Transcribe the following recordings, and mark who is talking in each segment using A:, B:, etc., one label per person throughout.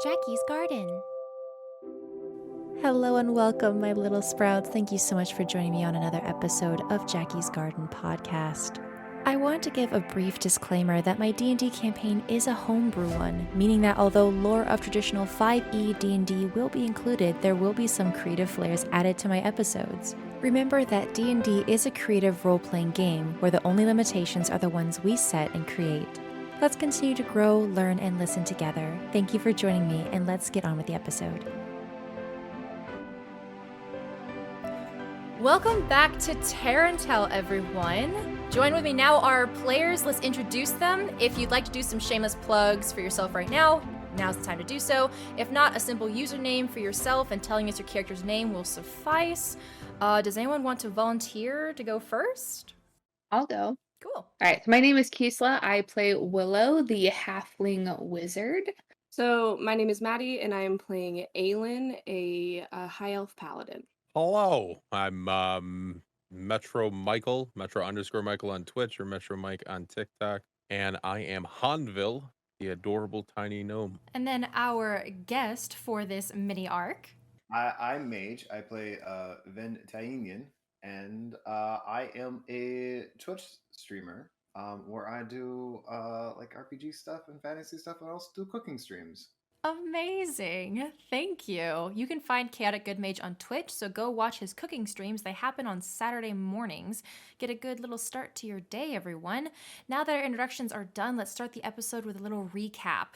A: Jackie's Garden.
B: Hello and welcome, my little sprouts. Thank you so much for joining me on another episode of Jackie's Garden podcast. I want to give a brief disclaimer that my D&D campaign is a homebrew one, meaning that although lore of traditional 5e D&D will be included, there will be some creative flares added to my episodes. Remember that D&D is a creative role-playing game where the only limitations are the ones we set and create. Let's continue to grow, learn, and listen together. Thank you for joining me, and let's get on with the episode.
A: Welcome back to Terrantel, everyone. Join with me now our players. Let's introduce them. If you'd like to do some shameless plugs for yourself right now, now's the time to do so. If not, a simple username for yourself and telling us your character's name will suffice. Does anyone want to volunteer to go first?
C: I'll go.
A: Cool.
C: All right, so my name is Kisla. I play Willow, the halfling wizard.
D: So my name is Maddie, and I am playing Aelin, a high elf paladin.
E: Hello, I'm Metro Michael, Metro_Michael on Twitch or Metro Mike on TikTok, and I am Hanvil, the adorable tiny gnome.
A: And then our guest for this mini arc.
F: I'm Mage. I play Venn, and I am a Twitch streamer where I do like RPG stuff and fantasy stuff, and I also do cooking streams.
A: Amazing. Thank you. You can find Chaotic Good Mage on Twitch, so go watch his cooking streams. They happen on Saturday mornings. Get a good little start to your day, everyone. Now that our introductions are done, let's start the episode with a little recap.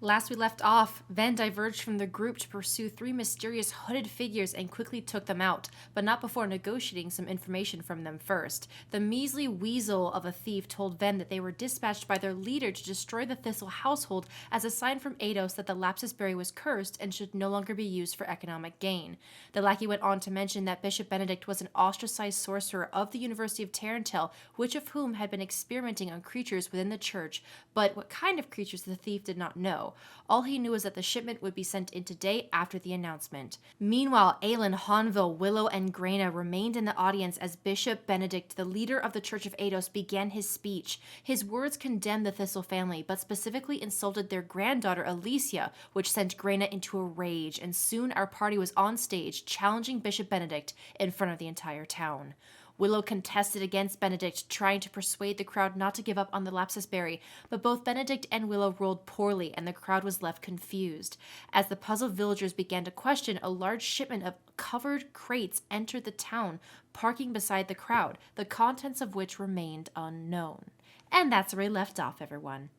A: Last we left off, Venn diverged from the group to pursue 3 mysterious hooded figures and quickly took them out, but not before negotiating some information from them first. The measly weasel of a thief told Venn that they were dispatched by their leader to destroy the Thistle household as a sign from Eidos that the Lapsus Berry was cursed and should no longer be used for economic gain. The lackey went on to mention that Bishop Benedict was an ostracized sorcerer of the University of Terrantel, which of whom had been experimenting on creatures within the church, but what kind of creatures the thief did not know. All he knew was that the shipment would be sent in today after the announcement. Meanwhile, Aelin, Hanvil, Willow, and Greyna remained in the audience as Bishop Benedict, the leader of the Church of Eidos, began his speech. His words condemned the Thistle family, but specifically insulted their granddaughter Alicia, which sent Greyna into a rage, and soon our party was on stage challenging Bishop Benedict in front of the entire town. Willow contested against Benedict, trying to persuade the crowd not to give up on the Lapsus Berry, but both Benedict and Willow rolled poorly, and the crowd was left confused. As the puzzled villagers began to question, a large shipment of covered crates entered the town, parking beside the crowd, the contents of which remained unknown. And that's where we left off, everyone.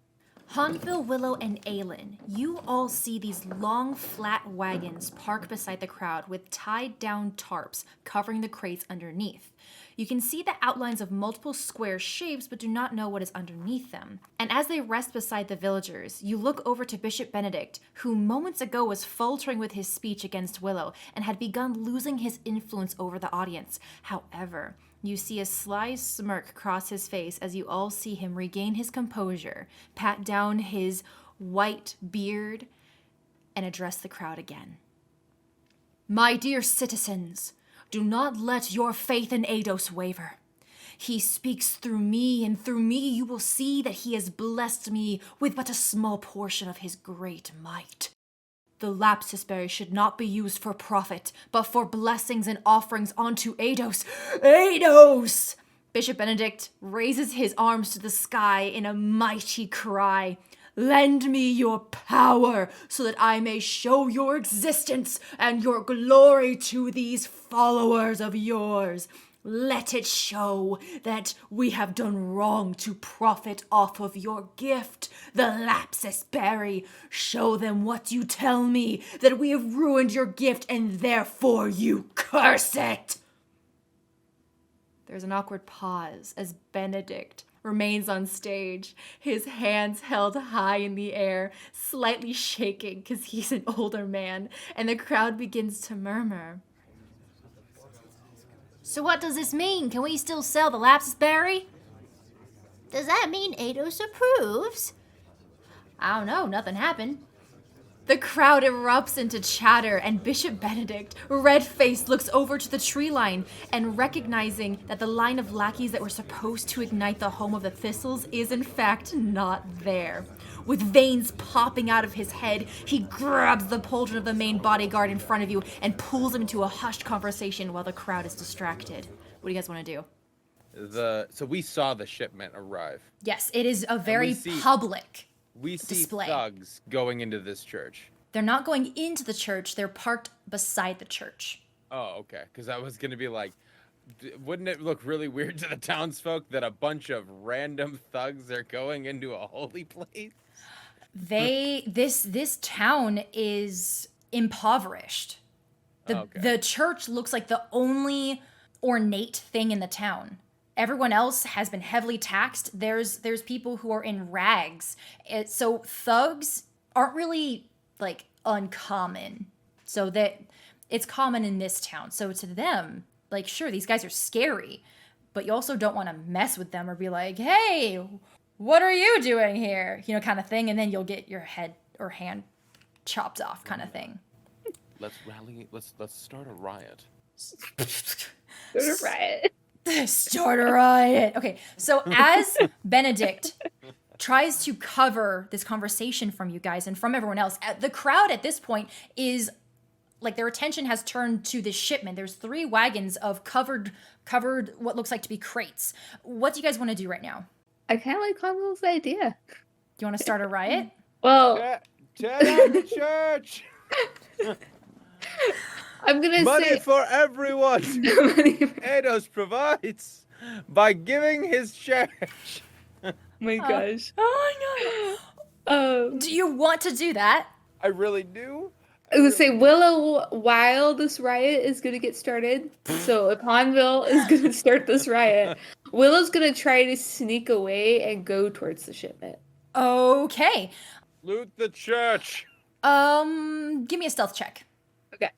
A: Hanvil, Willow, and Aelin, you all see these long, flat wagons parked beside the crowd with tied-down tarps covering the crates underneath. You can see the outlines of multiple square shapes, but do not know what is underneath them. And as they rest beside the villagers, you look over to Bishop Benedict, who moments ago was faltering with his speech against Willow and had begun losing his influence over the audience. However, you see a sly smirk cross his face as you all see him regain his composure, pat down his white beard, and address the crowd again. My dear citizens, do not let your faith in Eidos waver. He speaks through me, and through me you will see that he has blessed me with but a small portion of his great might. The Lapsus Berry should not be used for profit, but for blessings and offerings onto Eidos. Eidos! Bishop Benedict raises his arms to the sky in a mighty cry. Lend me your power so that I may show your existence and your glory to these followers of yours. Let it show that we have done wrong to profit off of your gift, the Lapsus Berry. Show them what you tell me, that we have ruined your gift and therefore you curse it. There's an awkward pause as Benedict remains on stage, his hands held high in the air, slightly shaking because he's an older man, and the crowd begins to murmur. So what does this mean? Can we still sell the Lapsus Berry?
G: Does that mean Eidos approves?
A: I don't know, nothing happened. The crowd erupts into chatter, and Bishop Benedict, red-faced, looks over to the tree line, and recognizing that the line of lackeys that were supposed to ignite the home of the thistles is in fact not there. with veins popping out of his head. He grabs the pauldron of the main bodyguard in front of you and pulls him into a hushed conversation while the crowd is distracted. What do you guys want to do?
E: So we saw the shipment arrive.
A: Yes, it is a very public
E: We see
A: display.
E: thugs going into this church.
A: They're not going into the church, they're parked beside the church.
E: Oh, okay. Because I was going to be like, wouldn't it look really weird to the townsfolk that a bunch of random thugs are going into a holy place?
A: This town is impoverished. The church looks like the only ornate thing in the town. Everyone else has been heavily taxed. There's people who are in rags. So thugs aren't really like uncommon. So that it's common in this town. So to them, like, sure, these guys are scary, but you also don't want to mess with them or be like, hey, what are you doing here? You know, kind of thing. And then you'll get your head or hand chopped off kind of thing.
E: Let's rally. Let's start a riot.
C: Start a riot.
A: Start a riot. Okay, so as Benedict tries to cover this conversation from you guys and from everyone else, the crowd at this point is like their attention has turned to this shipment. There's 3 wagons of covered what looks like to be crates. What do you guys want to do right now?
C: I kind of like Hanvil's idea.
A: Do you want to start a riot?
C: Well,
E: Tear down the church.
C: I'm gonna
E: Money
C: say
E: for everyone. Eidos provides by giving his church.
C: my gosh.
A: Oh my god. Do you want to do that?
E: I really do.
C: I was gonna say Willow, while this riot is gonna get started, so if Hanvil is gonna start this riot, Willow's gonna try to sneak away and go towards the shipment.
A: Okay.
E: Loot the church.
A: Give me a stealth check.
C: Okay.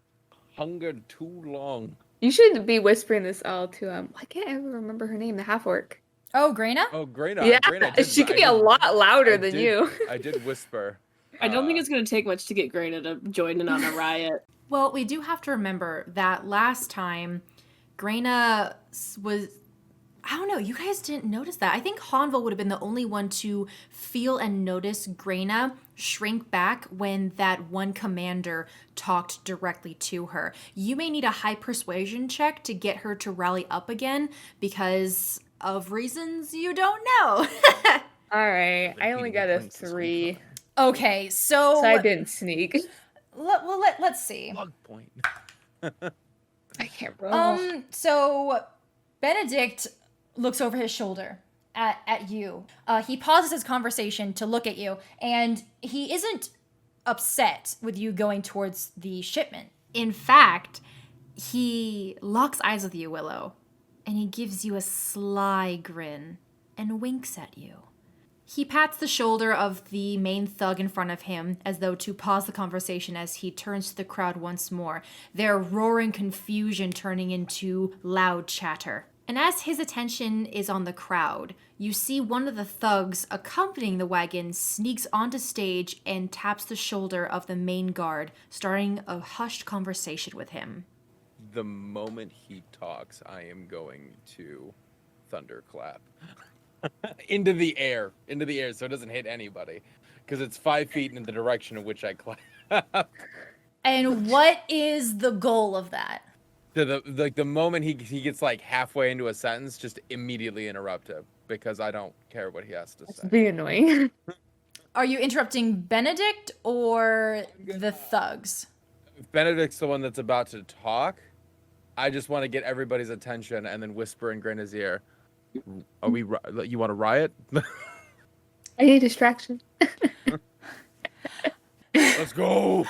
E: Hungered too long.
C: You should be whispering this all to I can't ever remember her name, the half orc.
A: Oh, Greyna?
E: Oh, Greyna.
C: Yeah,
E: Greyna
C: she could be a lot louder than you.
E: I did whisper.
D: I don't think it's going to take much to get Greyna to join in on a riot.
A: Well, we do have to remember that last time Greyna was... I don't know, you guys didn't notice that. I think Hanvil would have been the only one to feel and notice Greyna shrink back when that one commander talked directly to her. You may need a high persuasion check to get her to rally up again because of reasons you don't know.
C: All right, I only got a 3.
A: Okay, so
C: I didn't sneak.
A: Let's see.
E: Plug point.
C: I can't roll.
A: So Benedict looks over his shoulder at you. He pauses his conversation to look at you, and he isn't upset with you going towards the shipment. In fact, he locks eyes with you, Willow, and he gives you a sly grin and winks at you. He pats the shoulder of the main thug in front of him as though to pause the conversation as he turns to the crowd once more, their roaring confusion turning into loud chatter. And as his attention is on the crowd, you see one of the thugs accompanying the wagon sneaks onto stage and taps the shoulder of the main guard, starting a hushed conversation with him.
E: The moment he talks, I am going to thunderclap. into the air, so it doesn't hit anybody. Because it's 5 feet in the direction in which I clap.
A: And what is the goal of that?
E: The moment he gets like halfway into a sentence, just immediately interrupt him because I don't care what he has to say.
C: Be annoying.
A: Are you interrupting Benedict or the thugs?
E: If Benedict's the one that's about to talk, I just want to get everybody's attention and then whisper in Greyna's ear. Are we? You want to riot?
C: I need distraction.
E: Let's go.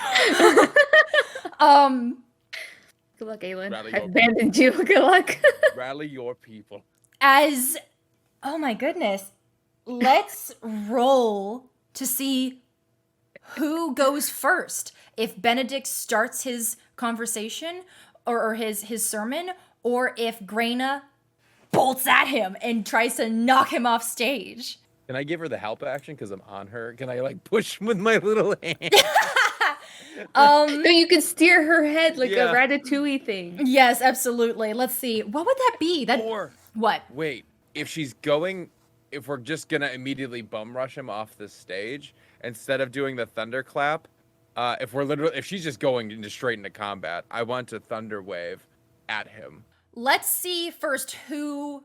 C: Good luck, Aelin.
E: Rally
C: I
E: your
C: abandoned you. Good luck.
E: Rally your people.
A: Oh my goodness. Let's roll to see who goes first. If Benedict starts his conversation or his sermon, or if Greyna bolts at him and tries to knock him off stage.
E: Can I give her the help action because I'm on her? Can I like push with my little hand?
C: No, you can steer her head like a ratatouille thing.
A: Yes, absolutely. Let's see. What would that be?
E: Or
A: what?
E: Wait, if she's going if we're just gonna immediately bum rush him off the stage instead of doing the thunderclap, if she's just going straight into combat, I want to thunder wave at him.
A: Let's see first who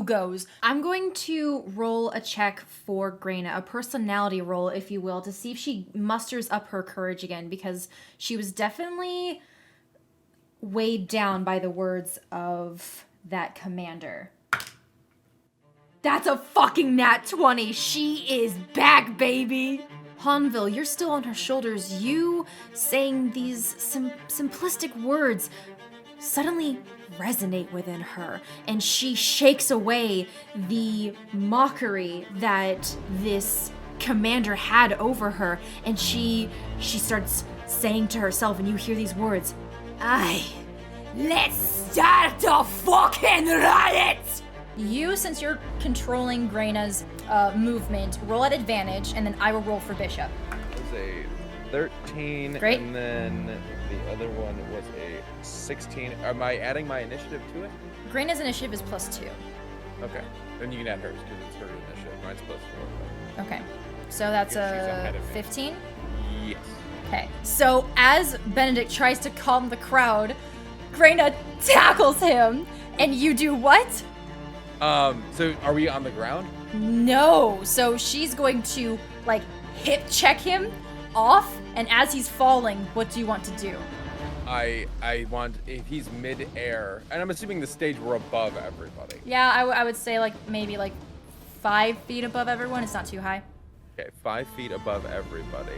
A: goes. I'm going to roll a check for Greyna, a personality roll, if you will, to see if she musters up her courage again, because she was definitely weighed down by the words of that commander. That's a fucking nat 20. She is back, baby. Hanvil, you're still on her shoulders. You saying these simplistic words suddenly resonate within her, and she shakes away the mockery that this commander had over her, and she starts saying to herself, and you hear these words, let's start a fucking riot! You, since you're controlling Greyna's movement, roll at advantage, and then I will roll for Bishop.
E: It was a 13,
A: Great.
E: And then the other one was a 16. Am I adding my initiative to it?
A: Greyna's initiative is +2.
E: Okay. Then you can add hers because it's her initiative. Mine's +4.
A: Okay. So that's
E: Because she's ahead
A: a
E: of me.
A: 15?
E: Yes.
A: Okay. So as Benedict tries to calm the crowd, Greyna tackles him, and you do what?
E: So are we on the ground?
A: No. So she's going to, like, hip check him off, and as he's falling, what do you want to do?
E: I want, if he's mid-air, and I'm assuming the stage we're above everybody.
A: Yeah, I would say, like, maybe, like, 5 feet above everyone. It's not too high.
E: Okay, 5 feet above everybody.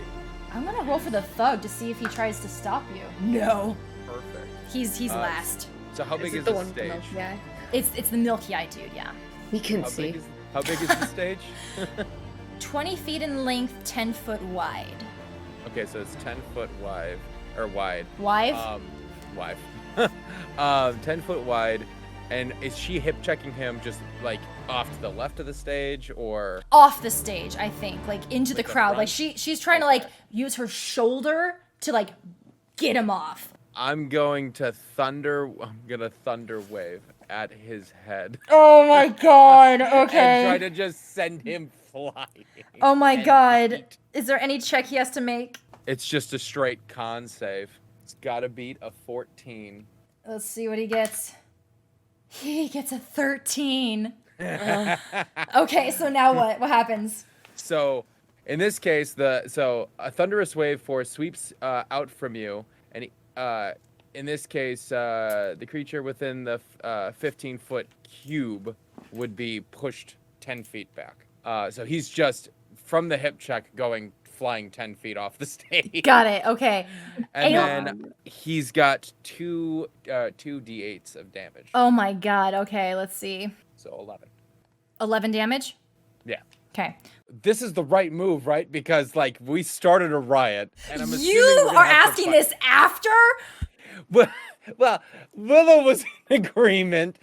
A: I'm gonna roll for the thug to see if he tries to stop you. No.
E: Perfect.
A: He's last.
E: So how big
C: it
E: is
C: the
E: the
C: one with the
E: stage?
C: milk guy?
A: It's the milky eye dude, yeah.
C: We can
E: How
C: see.
E: big is the stage?
A: 20 feet in length, 10 foot wide.
E: Okay, so it's 10 foot wide, or wide.
A: Wide?
E: Wide. 10 foot wide, and is she hip checking him just like off to the left of the stage, or?
A: Off the stage, I think, like into the
E: Like the
A: crowd.
E: front?
A: Like she's trying to like use her shoulder to like get him off.
E: I'm gonna thunder wave at his head.
A: Oh my god,
E: And try
A: okay.
E: to just send him flying.
A: Oh my
E: 10
A: god.
E: feet.
A: Is there any check he has to make?
E: It's just a straight con save. It's gotta beat a 14.
A: Let's see what he gets. He gets a 13. Okay, so now what? What happens?
E: So, in this case, a thunderous wave force sweeps out from you, and in this case, the creature within the 15-foot cube would be pushed 10 feet back. So he's just from the hip check flying 10 feet off the stage.
A: Got it. Okay.
E: And
A: Aelin-
E: then he's got two d8s of damage.
A: Oh my god. Okay, let's see.
E: So 11.
A: 11 damage?
E: Yeah.
A: Okay.
E: This is the right move, right? Because like we started a riot, and I'm assuming
A: You
E: we're gonna
A: are
E: have to
A: asking
E: fight.
A: this after?
E: Well, Willow was in agreement.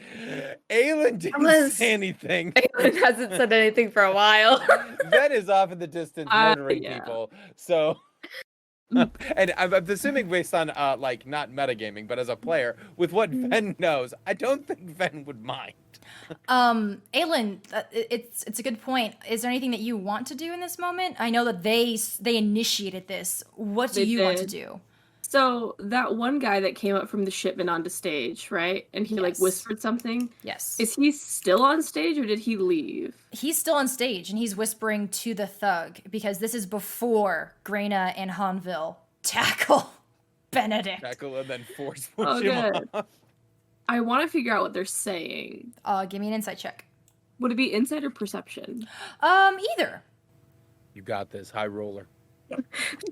E: Aelin didn't
C: Unless-
E: say anything.
C: Aelin hasn't said anything for a while.
E: Venn is off in the distance murdering
D: yeah.
E: people. So, and I'm assuming based on like not metagaming, but as a player, with what Venn knows, I don't think Venn would mind.
A: Aelin, it's a good point. Is there anything that you want to do in this moment? I know that they initiated this. What do
D: They
A: you want to
D: did.
A: do?
D: So that one guy that came up from the shipment onto stage, right? And he like
A: Yes.
D: whispered something.
A: Yes.
D: Is he still on stage or did he leave?
A: He's still on stage and he's whispering to the thug because this is before Greyna and Hanvil tackle Benedict.
E: Tackle and then force push
D: Oh,
E: him
D: good.
E: off.
D: I want to figure out what they're saying.
A: Give me an insight check.
D: Would it be insight or perception?
A: Either.
E: You got this, high roller.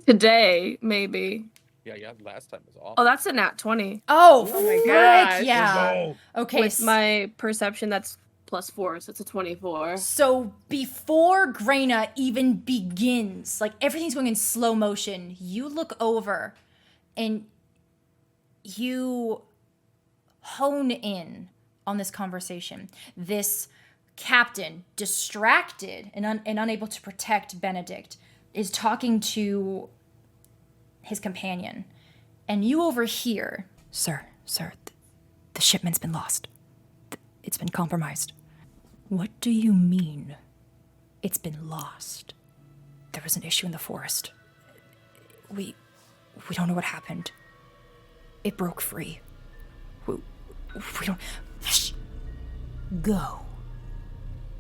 D: Today, maybe.
E: Yeah. Last time was awful.
D: Oh, that's a nat 20.
A: Oh,
C: Oh my
A: frick,
C: gosh.
A: yeah. Okay,
D: With my perception, that's +4, so it's a 24.
A: so before Greyna even begins, like everything's going in slow motion, you look over and you hone in on this conversation. This captain, distracted and unable to protect Benedict, is talking to his companion. And you overhear, Sir, the shipment's been lost. It's been compromised. What do you mean
B: It's been lost. There was an issue in the forest. We don't know what happened. It broke free. We don't... Shh. Go.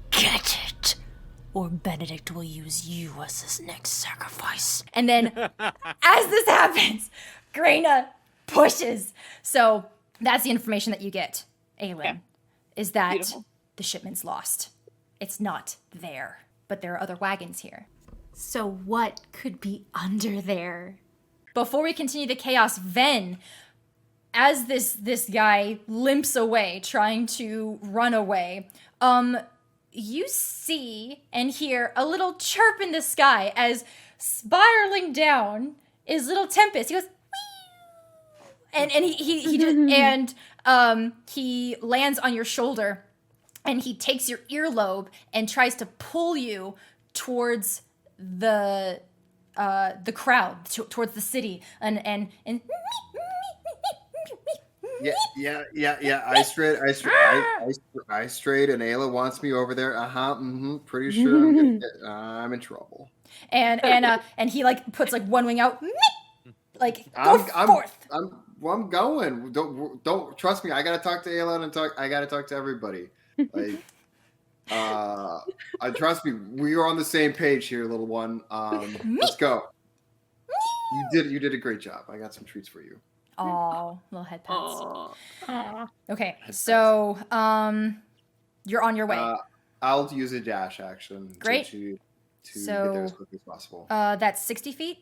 B: Get it. Or Benedict will use you as his next sacrifice. And then, as this happens, Greyna pushes. So that's the information that you get, Aelin, is that
C: Beautiful.
B: the shipment's lost. It's not there, but there are other wagons here.
A: So what could be under there? Before we continue the chaos, Venn, as this guy limps away, trying to run away, you see and hear a little chirp in the sky as spiraling down is little Tempest. He goes, wee! And he lands on your shoulder, and he takes your earlobe and tries to pull you towards the crowd, towards the city, and
F: Yeah. I strayed, and Ayla wants me over there. Pretty sure I'm in trouble.
A: And he like puts like one wing out, like go forth.
F: I'm going. Don't trust me. I gotta talk to Ayla I gotta talk to everybody. Like, trust me. We are on the same page here, little one. Let's go. You did a great job. I got some treats for you.
A: Oh, little head pats.
C: Aw.
A: Okay, so you're on your way.
F: I'll use a dash action.
A: Great.
F: To
A: So,
F: get there as quickly as possible.
A: That's 60 feet.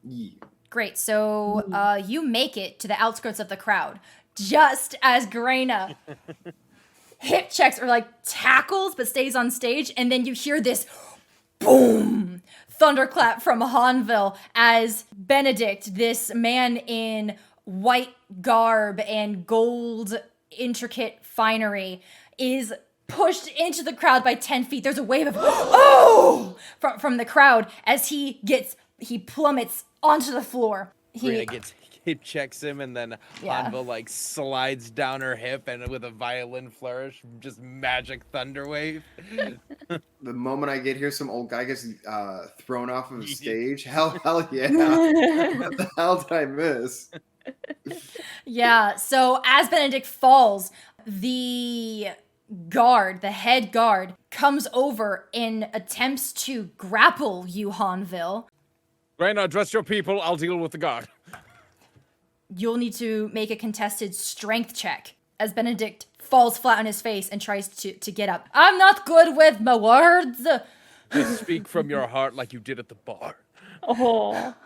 F: Yeah.
A: Great. So you make it to the outskirts of the crowd just as Greyna hip checks or like tackles but stays on stage, and then you hear this boom thunderclap from Hanvil as Benedict, this man in white garb and gold intricate finery, is pushed into the crowd by 10 feet. There's a wave of from the crowd as he plummets onto the floor.
E: Greyna gets hip checks him, and then
A: Yeah.
E: Hanvil like slides down her hip, and with a violin flourish, just magic thunder wave.
F: The moment I get here, some old guy gets thrown off of the stage. Hell yeah! What the hell did I miss?
A: Yeah, so as Benedict falls, the head guard, comes over and attempts to grapple you, Hanvil.
E: Greyna, address your people. I'll deal with the guard.
A: You'll need to make a contested strength check as Benedict falls flat on his face and tries to get up. I'm not good with my words.
E: Just speak from your heart like you did at the bar.
C: Oh.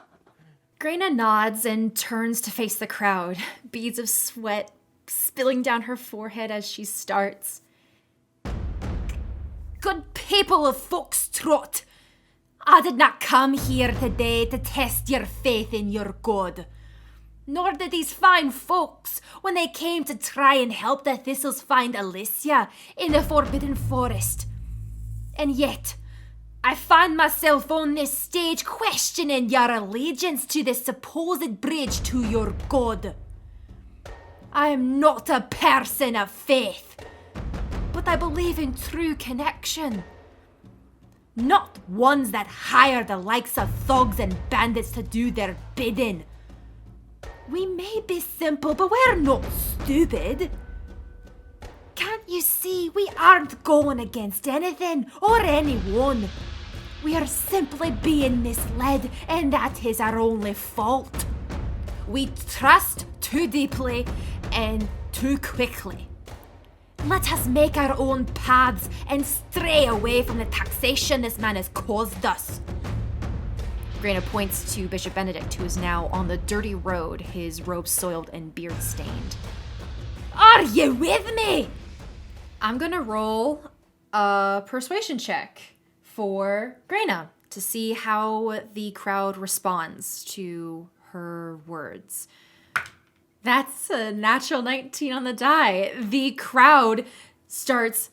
A: Greyna nods and turns to face the crowd, beads of sweat spilling down her forehead as she starts. Good people of Foxtrot, I did not come here today to test your faith in your God. Nor did these fine folks when they came to try and help the Thistles find Alicia in the Forbidden Forest. And yet, I find myself on this stage questioning your allegiance to this supposed bridge to your God. I am not a person of faith, but I believe in true connection. Not ones that hire the likes of thugs and bandits to do their bidding. We may be simple, but we're not stupid. Can't you see we aren't going against anything or anyone? We are simply being misled, and that is our only fault. We trust too deeply and too quickly. Let us make our own paths and stray away from the taxation this man has caused us. Greyna points to Bishop Benedict, who is now on the dirty road, his robe soiled and beard stained. Are you with me? I'm gonna roll a persuasion check for Greyna to see how the crowd responds to her words. That's a natural 19 on the die. The crowd starts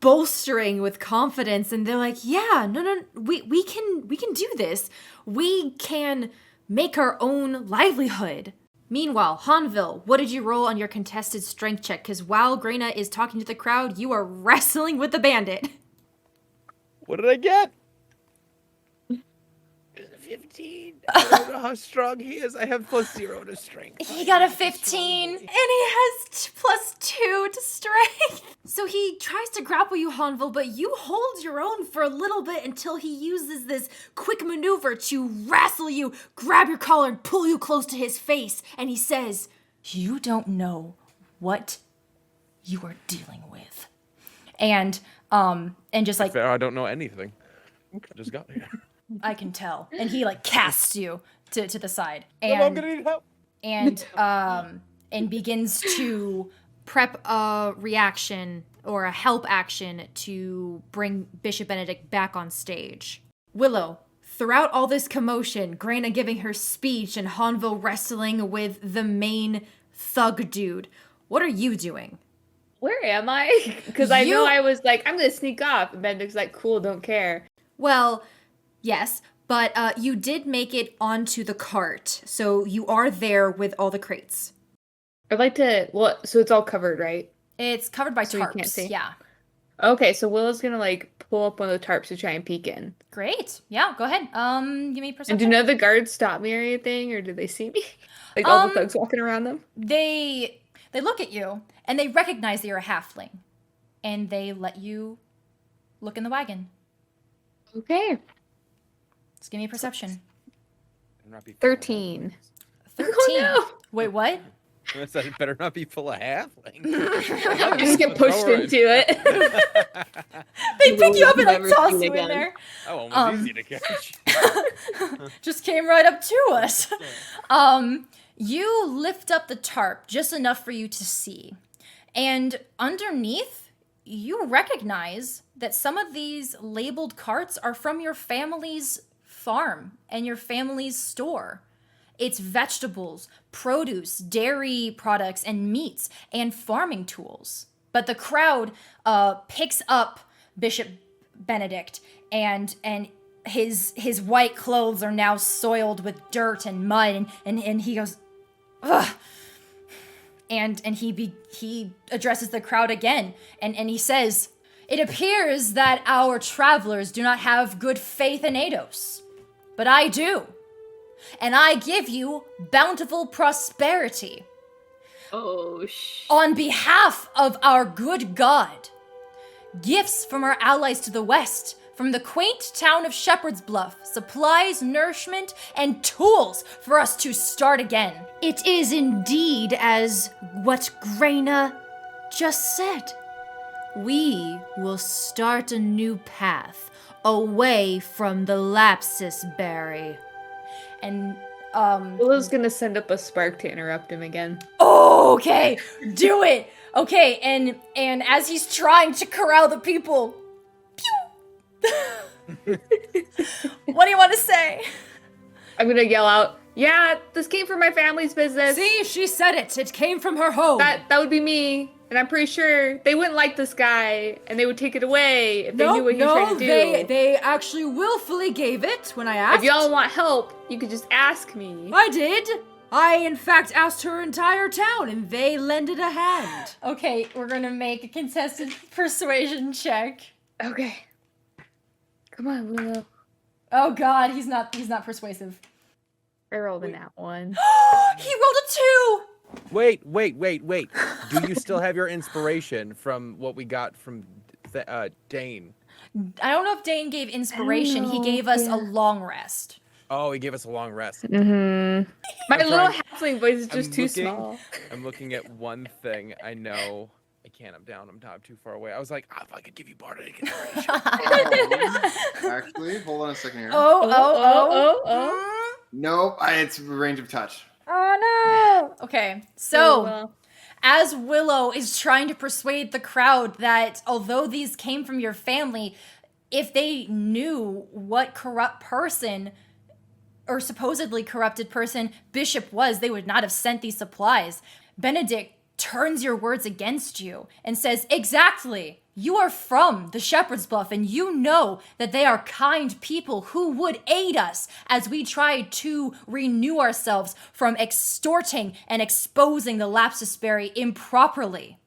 A: bolstering with confidence, and they're like, yeah, no, we can do this. We can make our own livelihood. Meanwhile, Hanvil, what did you roll on your contested strength check? Because while Greyna is talking to the crowd, you are wrestling with the bandit.
E: What did I get? 15. I don't know how strong he is. I have +0 to strength.
A: He got a 15, and he has +2 to strength. So he tries to grapple you, Hanvil, but you hold your own for a little bit until he uses this quick maneuver to wrestle you, grab your collar, and pull you close to his face. And he says, "You don't know what you are dealing with." And just like,
E: Fair, I don't know anything. I just got here.
A: I can tell. And he like casts you to the side.
E: I'm gonna need help.
A: And begins to prep a reaction or a help action to bring Bishop Benedict back on stage. Willow, throughout all this commotion, Greyna giving her speech and Hanvil wrestling with the main thug dude, what are you doing?
C: Where am I? Because I know I was like, I'm going to sneak off. And Benedict's like, cool, don't care.
A: Well, yes, but you did make it onto the cart, so you are there with all the crates.
C: I'd like to, so it's all covered, right?
A: It's covered by
C: So you
A: tarps,
C: can't see?
A: yeah.
C: Okay, so Willow's going to like pull up one of the tarps to try and peek in.
A: Great, yeah, go ahead. Give me
C: And
A: perception.
C: do none of the guards stop me or anything, or do they see me? Like all the thugs walking around them?
A: They look at you, and they recognize that you're a halfling, and they let you look in the wagon.
C: Okay.
A: Just give me a perception.
C: 13.
A: 13.
C: Oh, no.
A: Wait, what?
E: I said it better not be full of halflings.
C: Just get pushed into it.
A: They pick you up and
D: Never
A: toss
D: seen
A: you in
D: again.
A: there.
E: That one was easy to catch.
A: Just came right up to us. You lift up the tarp just enough for you to see. And underneath, you recognize that some of these labeled carts are from your family's farm and your family's store. It's vegetables, produce, dairy products, and meats, and farming tools. But the crowd picks up Bishop Benedict, and his white clothes are now soiled with dirt and mud, and he goes, ugh. And he addresses the crowd again, and he says, "It appears that our travelers do not have good faith in Eidos, but I do. And I give you bountiful prosperity.
D: Oh,
A: On behalf of our good God, gifts from our allies to the west, from the quaint town of Shepherd's Bluff, supplies, nourishment, and tools for us to start again. It is indeed as what Greyna just said. We will start a new path away from the Lapsus Berry." And
C: Willow's gonna send up a spark to interrupt him again.
A: oh, okay, do it. Okay, and as he's trying to corral the people, pew. What do you want to say?
C: I'm gonna yell out, "Yeah, this came from my family's business."
A: See, she said it. It came from her home.
C: That would be me. And I'm pretty sure they wouldn't like this guy, and they would take it away if they knew what he was trying to do.
A: They actually willfully gave it when I asked.
C: If y'all want help, you could just ask me.
A: I did. I, in fact, asked her entire town, and they lended a hand. Okay, we're gonna make a contested persuasion check.
C: Okay. Come on, Willow.
A: Oh God, he's not persuasive.
C: I rolled in that one.
A: He rolled a 2.
E: Wait. Do you still have your inspiration from what we got from Dane?
A: I don't know if Dane gave inspiration. He gave us a long rest.
E: Oh, he gave us a long rest.
C: Mm-hmm. My
E: I'm
C: little
E: trying-
C: halfling voice is
E: I'm
C: just too
E: looking-
C: small.
E: I'm looking at one thing. I know. I can't. I'm down. I'm too far away. I was like, if I could give you bardic inspiration.
F: Actually, hold on a second here.
A: Oh.
F: Nope, it's range of touch.
A: Oh no. Okay, so
C: Well,
A: as Willow is trying to persuade the crowd that although these came from your family, if they knew what corrupt person or supposedly corrupted person Bishop was, they would not have sent these supplies. Benedict turns your words against you and says, exactly, you are from the Shepherd's Bluff and you know that they are kind people who would aid us as we try to renew ourselves from extorting and exposing the Lapsus Berry improperly.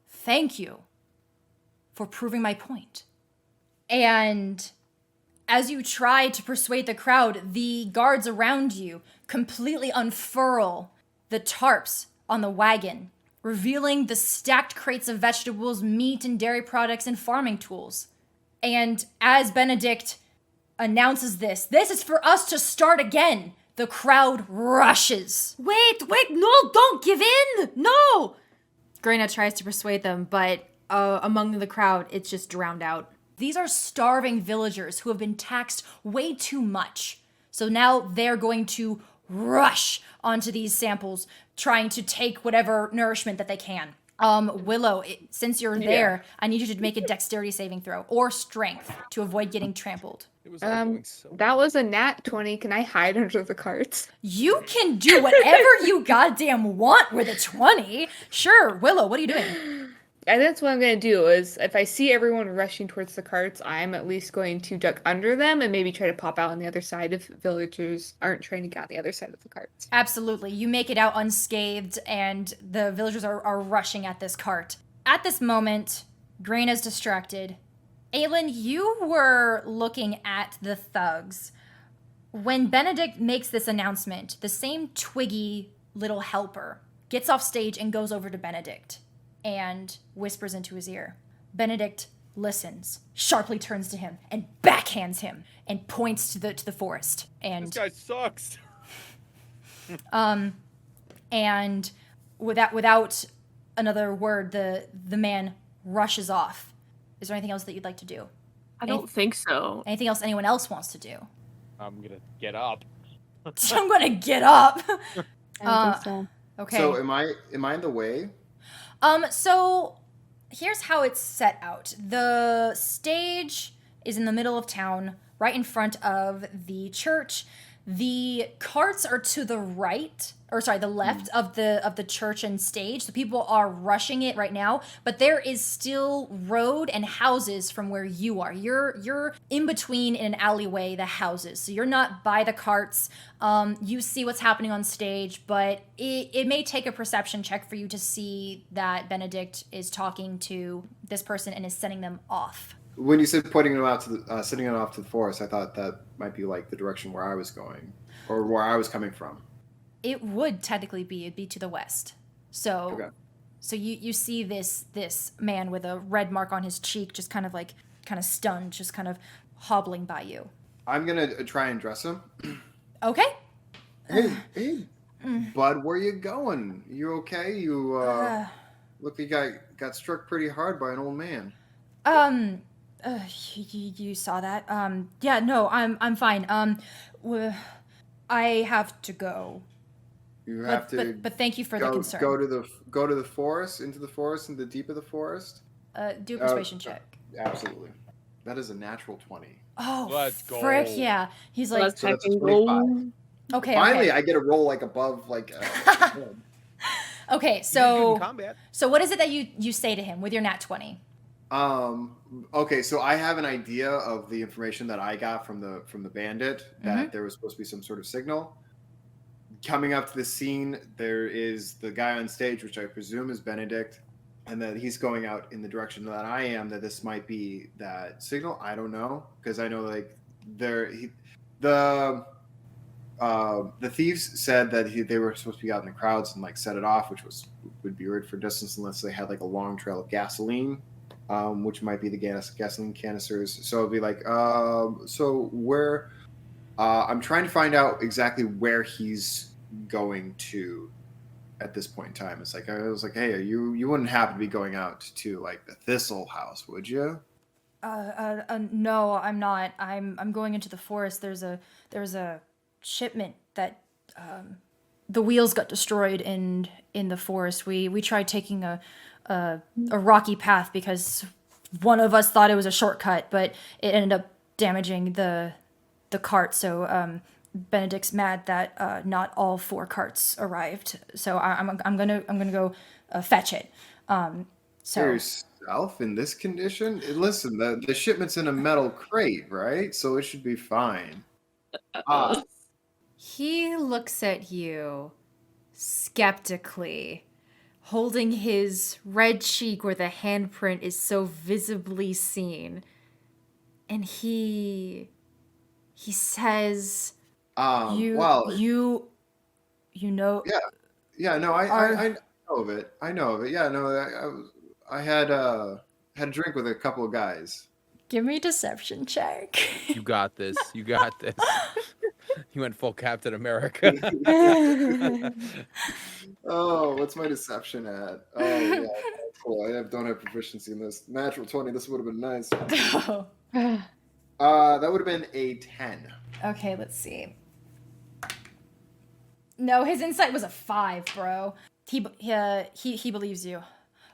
A: Thank you for proving my point. And as you try to persuade the crowd, the guards around you completely unfurl the tarps on the wagon, revealing the stacked crates of vegetables, meat and dairy products, and farming tools. And as Benedict announces this is for us to start again, the crowd rushes.
H: Wait, no, don't give in! No!
A: Greyna tries to persuade them, but among the crowd, it's just drowned out. These are starving villagers who have been taxed way too much. So now they're going to rush onto these samples, trying to take whatever nourishment that they can. Willow, since you're there, I need you to make a dexterity saving throw or strength to avoid getting trampled.
E: It was all going so
C: That was a nat 20. Can I hide under the carts?
A: You can do whatever you goddamn want with a 20. Sure, Willow, what are you doing?
C: And that's what I'm going to do is if I see everyone rushing towards the carts, I'm at least going to duck under them and maybe try to pop out on the other side if villagers aren't trying to get on the other side of the carts.
A: Absolutely. You make it out unscathed, and the villagers are rushing at this cart. At this moment, Greyna's distracted. Aelin, you were looking at the thugs. When Benedict makes this announcement, the same twiggy little helper gets off stage and goes over to Benedict and whispers into his ear. Benedict listens, sharply turns to him, and backhands him, and points to the forest. And
E: This guy sucks.
A: and without another word, the man rushes off. Is there anything else that you'd like to do?
D: I don't think so.
A: Anything else anyone else wants to do?
E: I'm gonna get up.
A: I'm gonna get up.
C: I think so.
A: Okay.
F: So am I in the way?
A: So here's how it's set out. The stage is in the middle of town, right in front of the church. The carts are to the right, or sorry, the left of the church and stage. So people are rushing it right now, but there is still road and houses from where you are. You're in between in an alleyway the houses. So you're not by the carts. You see what's happening on stage, but it may take a perception check for you to see that Benedict is talking to this person and is sending them off.
F: When you said pointing them out to the, sending it off to the forest, I thought that might be like the direction where I was going, or where I was coming from.
A: It would technically be. It'd be to the west. So,
F: Okay.
A: so you see this man with a red mark on his cheek, just kind of stunned, just kind of hobbling by you.
F: I'm gonna try and dress him.
A: Okay.
F: Hey, bud, where you going? You okay? You look like you got struck pretty hard by an old man.
A: You saw that? Yeah, no, I'm fine. I have to go.
F: You have to.
A: But thank you for the concern.
F: Go to the forest, into the forest, in the deep of the forest.
A: Do a persuasion check.
F: Absolutely. That is a natural 20.
A: Oh,
E: Let's go.
A: frick yeah. He's like,
D: Let's
F: So that's a
D: fucking
F: 25.
D: go.
A: okay,
F: Finally,
A: okay.
F: I get a roll like above like.
A: Okay,
E: You
A: so
E: did good in combat.
A: so what is it that you say to him with your nat 20?
F: Okay, so I have an idea of the information that I got from the bandit that there was supposed to be some sort of signal. Coming up to the scene, there is the guy on stage, which I presume is Benedict, and that he's going out in the direction that I am. That this might be that signal. I don't know, because I know like the thieves said that they were supposed to be out in the crowds and like set it off, which would be weird for distance unless they had like a long trail of gasoline. Which might be the gasoline canisters. So it'll be like, so where? I'm trying to find out exactly where he's going to at this point in time. It's like I was like, hey, you wouldn't happen to be going out to like the Thistle House, would you?
A: No, I'm not. I'm going into the forest. There's a shipment that the wheels got destroyed in the forest. We tried taking a rocky path because one of us thought it was a shortcut, but it ended up damaging the cart. So Benedict's mad that not all 4 carts arrived. So I'm gonna go fetch it. So
F: Yourself in this condition? Listen, the shipment's in a metal crate, right? So it should be fine.
B: He looks at you skeptically, holding his red cheek where the handprint is so visibly seen.
A: and he says, you
F: Well,
A: you know
F: yeah, no,
A: are
F: I know of it. I know of it. Yeah, no, I had a drink with a couple of guys.
A: Give me a deception check.
E: You got this. You got this. You went full Captain America.
F: Oh, what's my deception at? Oh, yeah, cool. Don't have proficiency in this. Natural 20. This would have been nice. That would have been a 10.
A: Okay, let's see. No, his insight was a 5, bro. He believes you.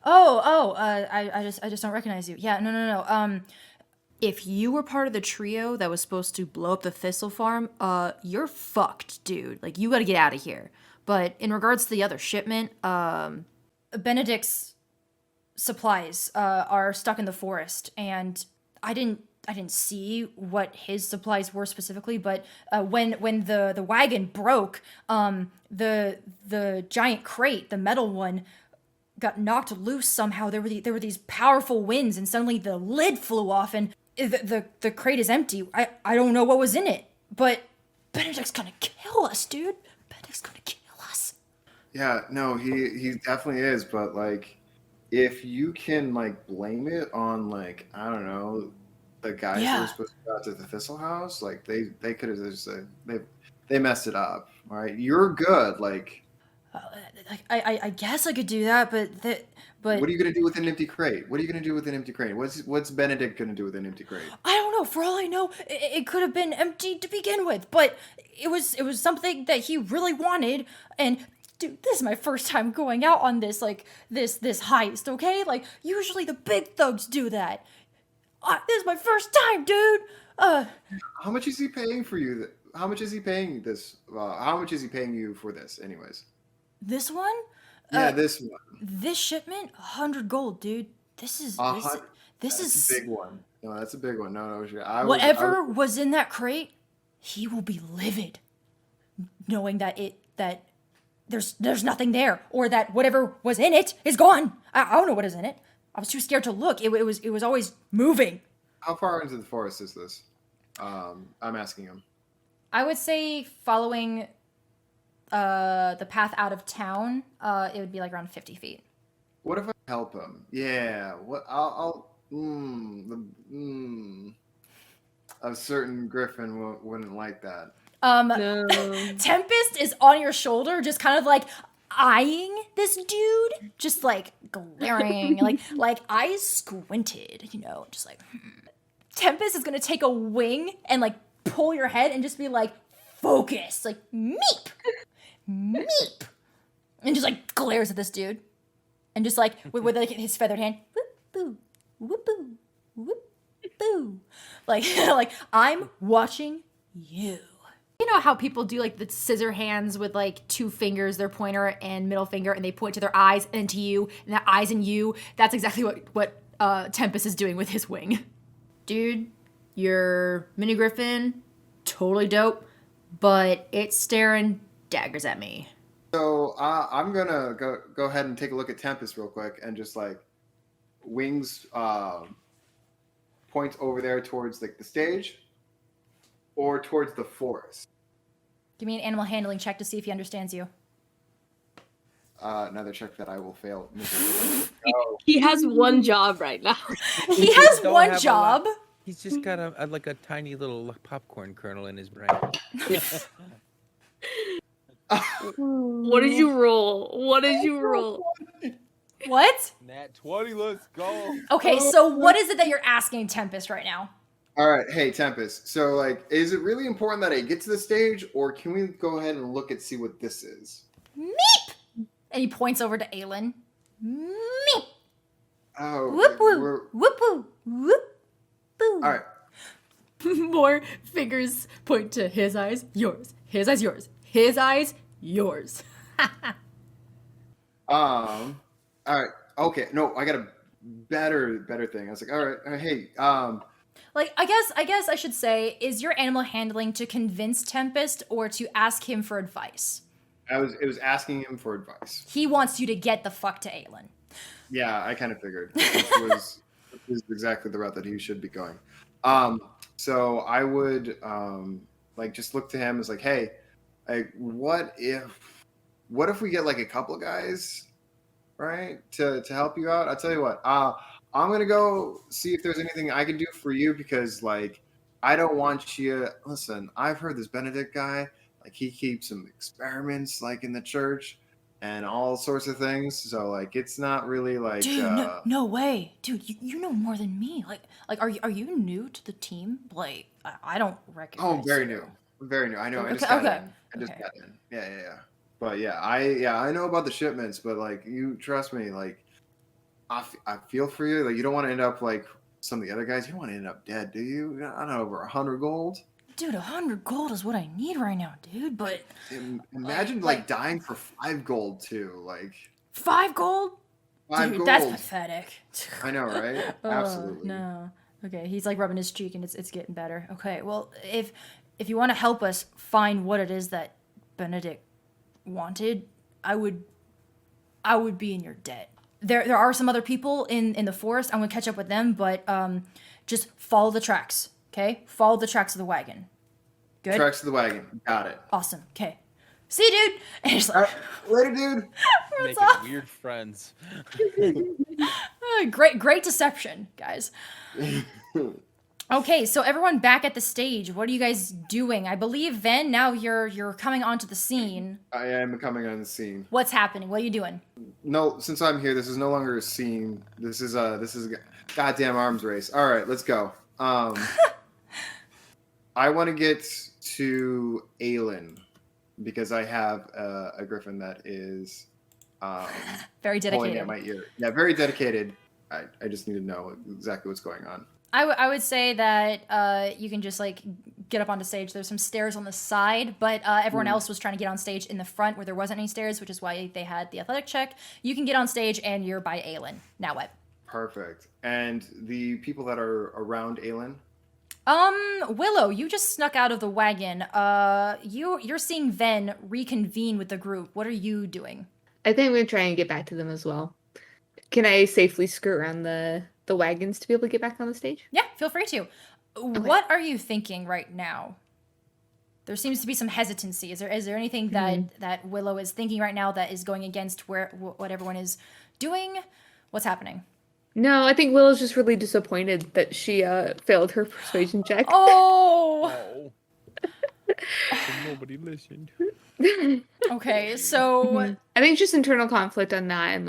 A: I just don't recognize you. Yeah, no. If you were part of the trio that was supposed to blow up the Thistle Farm, you're fucked, dude. Like, you gotta get out of here. But in regards to the other shipment, Benedict's supplies are stuck in the forest, and I didn't see what his supplies were specifically, but when the wagon broke, the giant crate, the metal one, got knocked loose somehow. There were these powerful winds, and suddenly the lid flew off, and the crate is empty. I don't know what was in it, but Benedict's gonna kill us, dude. Benedict's gonna kill us.
F: Yeah, no, he definitely is, but like, if you can like blame it on like, I don't know, the guys that were supposed to go out to the Thistle House, like they could have just they messed it up. All right, you're good. Like,
A: I guess I could do that, but
F: what are you gonna do with an empty crate? What are you gonna do with an empty crate? What's Benedict gonna do with an empty crate?
A: I don't know. For all I know, it could have been empty to begin with, but it was something that he really wanted. And dude, this is my first time going out on this heist. Okay, like usually the big thugs do that. This is my first time, dude.
F: How much is he paying for you? How much is he paying this? How much is he paying you for this, anyways?
A: This one?
F: Yeah, this one.
A: This shipment, 100 gold, dude. This is a
F: big one. No, that's a big one. No,
A: whatever was in that crate, he will be livid, knowing that there's nothing there, or that whatever was in it is gone. I don't know what is in it. I was too scared to look. It was always moving.
F: How far into the forest is this? I'm asking him.
A: I would say following the path out of town, it would be like around 50 feet.
F: What if I help him? Yeah. What? A certain griffin wouldn't like that.
D: No.
A: Tempest is on your shoulder, just kind of like eyeing this dude, just like glaring, like eyes squinted, just like. Tempest is gonna take a wing and like pull your head and just be like, focus, like meep, and just like glares at this dude, and just like with like his feathered hand, whoop boo, whoop boo, whoop boo, like I'm watching you. You know how people do like the scissor hands with like two fingers, their pointer and middle finger, and they point to their eyes and to you, and their eyes and you. That's exactly what Tempest is doing with his wing. Dude, your mini griffin, totally dope, but it's staring daggers at me.
F: So I'm gonna go ahead and take a look at Tempest real quick, and just like wings point over there towards like the stage, or towards the forest.
A: Give me an animal handling check to see if he understands you.
F: Another check that I will fail.
D: He has one job right now.
A: He has one job.
E: He's just got a tiny little popcorn kernel in his brain.
D: What did you roll? What did you roll?
A: What?
E: Nat 20, let's go.
A: Okay, so what is it that you're asking Tempest right now?
F: All right, hey Tempest. So like, is it really important that I get to the stage, or can we go ahead and look and see what this is?
A: Meep! And he points over to Aelin. Meep!
F: Oh,
A: whoop woo, whoop woo, whoop boo.
F: All right.
A: More fingers point to his eyes, yours. His eyes, yours. His eyes, yours.
F: All right. Okay. No, I got a better thing. I was like, all right, hey,
A: Like, I guess I should say, is your animal handling to convince Tempest or to ask him for advice?
F: It was asking him for advice.
A: He wants you to get the fuck to Aelin.
F: Yeah, I kind of figured. This was exactly the route that he should be going. So I would like just look to him as like, hey, like what if we get like a couple guys, right, to help you out? I'll tell you what. I'm gonna go see if there's anything I can do for you because like I don't want you. Listen, I've heard this Benedict guy, like he keeps some experiments like in the church and all sorts of things. So like it's not really like
A: Dude, no way. Dude, you know more than me. Like are you new to the team? Like I don't recognize
F: very
A: you.
F: new. Very new. I know. I just
A: Okay,
F: got
A: okay,
F: in. I just
A: okay.
F: got in. Yeah. But I know about the shipments, but like you trust me, like I feel for you. Like you don't want to end up like some of the other guys. You don't want to end up dead, do you? I don't know, over 100 gold.
A: Dude, 100 gold is what I need right now, dude. But
F: Imagine like dying for 5 gold too. Like
A: 5 gold?
F: 5
A: Dude,
F: gold.
A: that's pathetic.
F: I know, right? Absolutely.
A: No. Okay, he's like rubbing his cheek and it's getting better. Okay, well, if you want to help us find what it is that Benedict wanted, I would be in your debt. There are some other people in the forest. I'm gonna catch up with them, but just follow the tracks, okay? Follow the tracks of the wagon. Good?
F: Tracks of the wagon. Got it.
A: Awesome. Okay. See you, dude. And he's like,
F: later, dude.
E: Making
A: off.
E: weird friends.
A: Great deception, guys. Okay, so everyone back at the stage. What are you guys doing? I believe Venn, now you're coming onto the scene.
F: I am coming on the scene.
A: What's happening? What are you doing?
F: No, since I'm here, this is no longer a scene. This is a goddamn arms race. All right, let's go. I want to get to Aelin because I have a griffin that is
A: Very
F: pulling
A: dedicated.
F: at my ear. Yeah, very dedicated. I just need to know exactly what's going on.
A: I would say that you can just like get up onto stage. There's some stairs on the side, but everyone else was trying to get on stage in the front where there wasn't any stairs, which is why they had the athletic check. You can get on stage and you're by Aelin. Now what?
F: Perfect. And the people that are around Aelin?
A: Willow, you just snuck out of the wagon. You're seeing Venn reconvene with the group. What are you doing?
C: I think I'm gonna try and get back to them as well. Can I safely skirt around the wagons to be able to get back on the stage?
A: Yeah, feel free to. What are you thinking right now? There seems to be some hesitancy. Is there anything that Willow is thinking right now that is going against what everyone is doing? What's happening?
C: No, I think Willow's just really disappointed that she failed her persuasion check.
A: Oh.
E: Nobody listened.
A: Okay, so
C: I think it's just internal conflict on that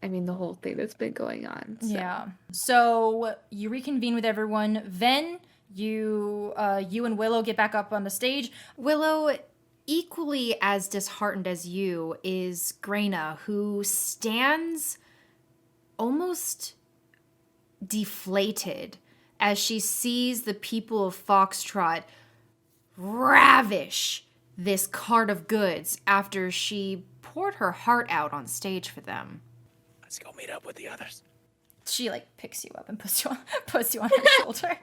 C: and the whole thing that's been going on. So.
A: Yeah. So you reconvene with everyone. Venn, you and Willow get back up on the stage. Willow, equally as disheartened as you, is Greyna, who stands almost deflated as she sees the people of Foxtrot ravish this cart of goods after she poured her heart out on stage for them.
E: Let's go meet up with the others.
A: She like picks you up and puts you on her shoulder.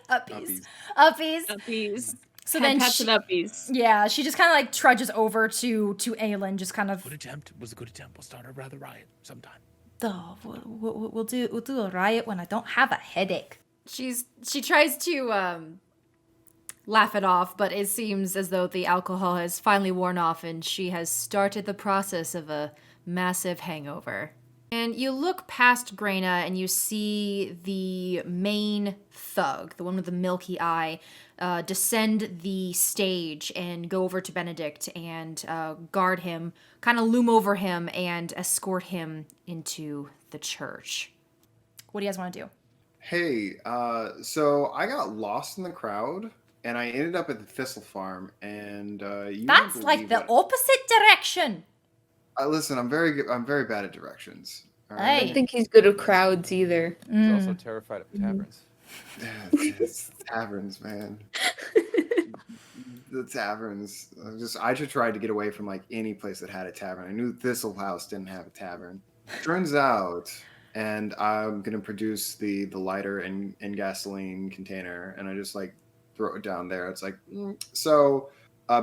A: Uppies. So then she, yeah, she just kind of like trudges over to Aelin, just kind of.
E: Good attempt. It was a good attempt. We'll start a rather riot sometime.
A: We'll do a riot when I don't have a headache. She tries to laugh it off, but it seems as though the alcohol has finally worn off and she has started the process of a massive hangover. And you look past Greyna and you see the main thug, the one with the milky eye, descend the stage and go over to Benedict and guard him, kind of loom over him and escort him into the church. What do you guys want to do?
F: Hey, so I got lost in the crowd and I ended up at the Thistle Farm and you
A: That's like the opposite direction.
F: Listen, I'm very bad at directions. All right?
C: I don't think he's good at crowds either.
E: He's also terrified of taverns.
F: It's taverns, man. The taverns. I just tried to get away from like any place that had a tavern. I knew Thistle House didn't have a tavern. Turns out, and I'm gonna produce the lighter and gasoline container, and I just like throw it down there. It's like so.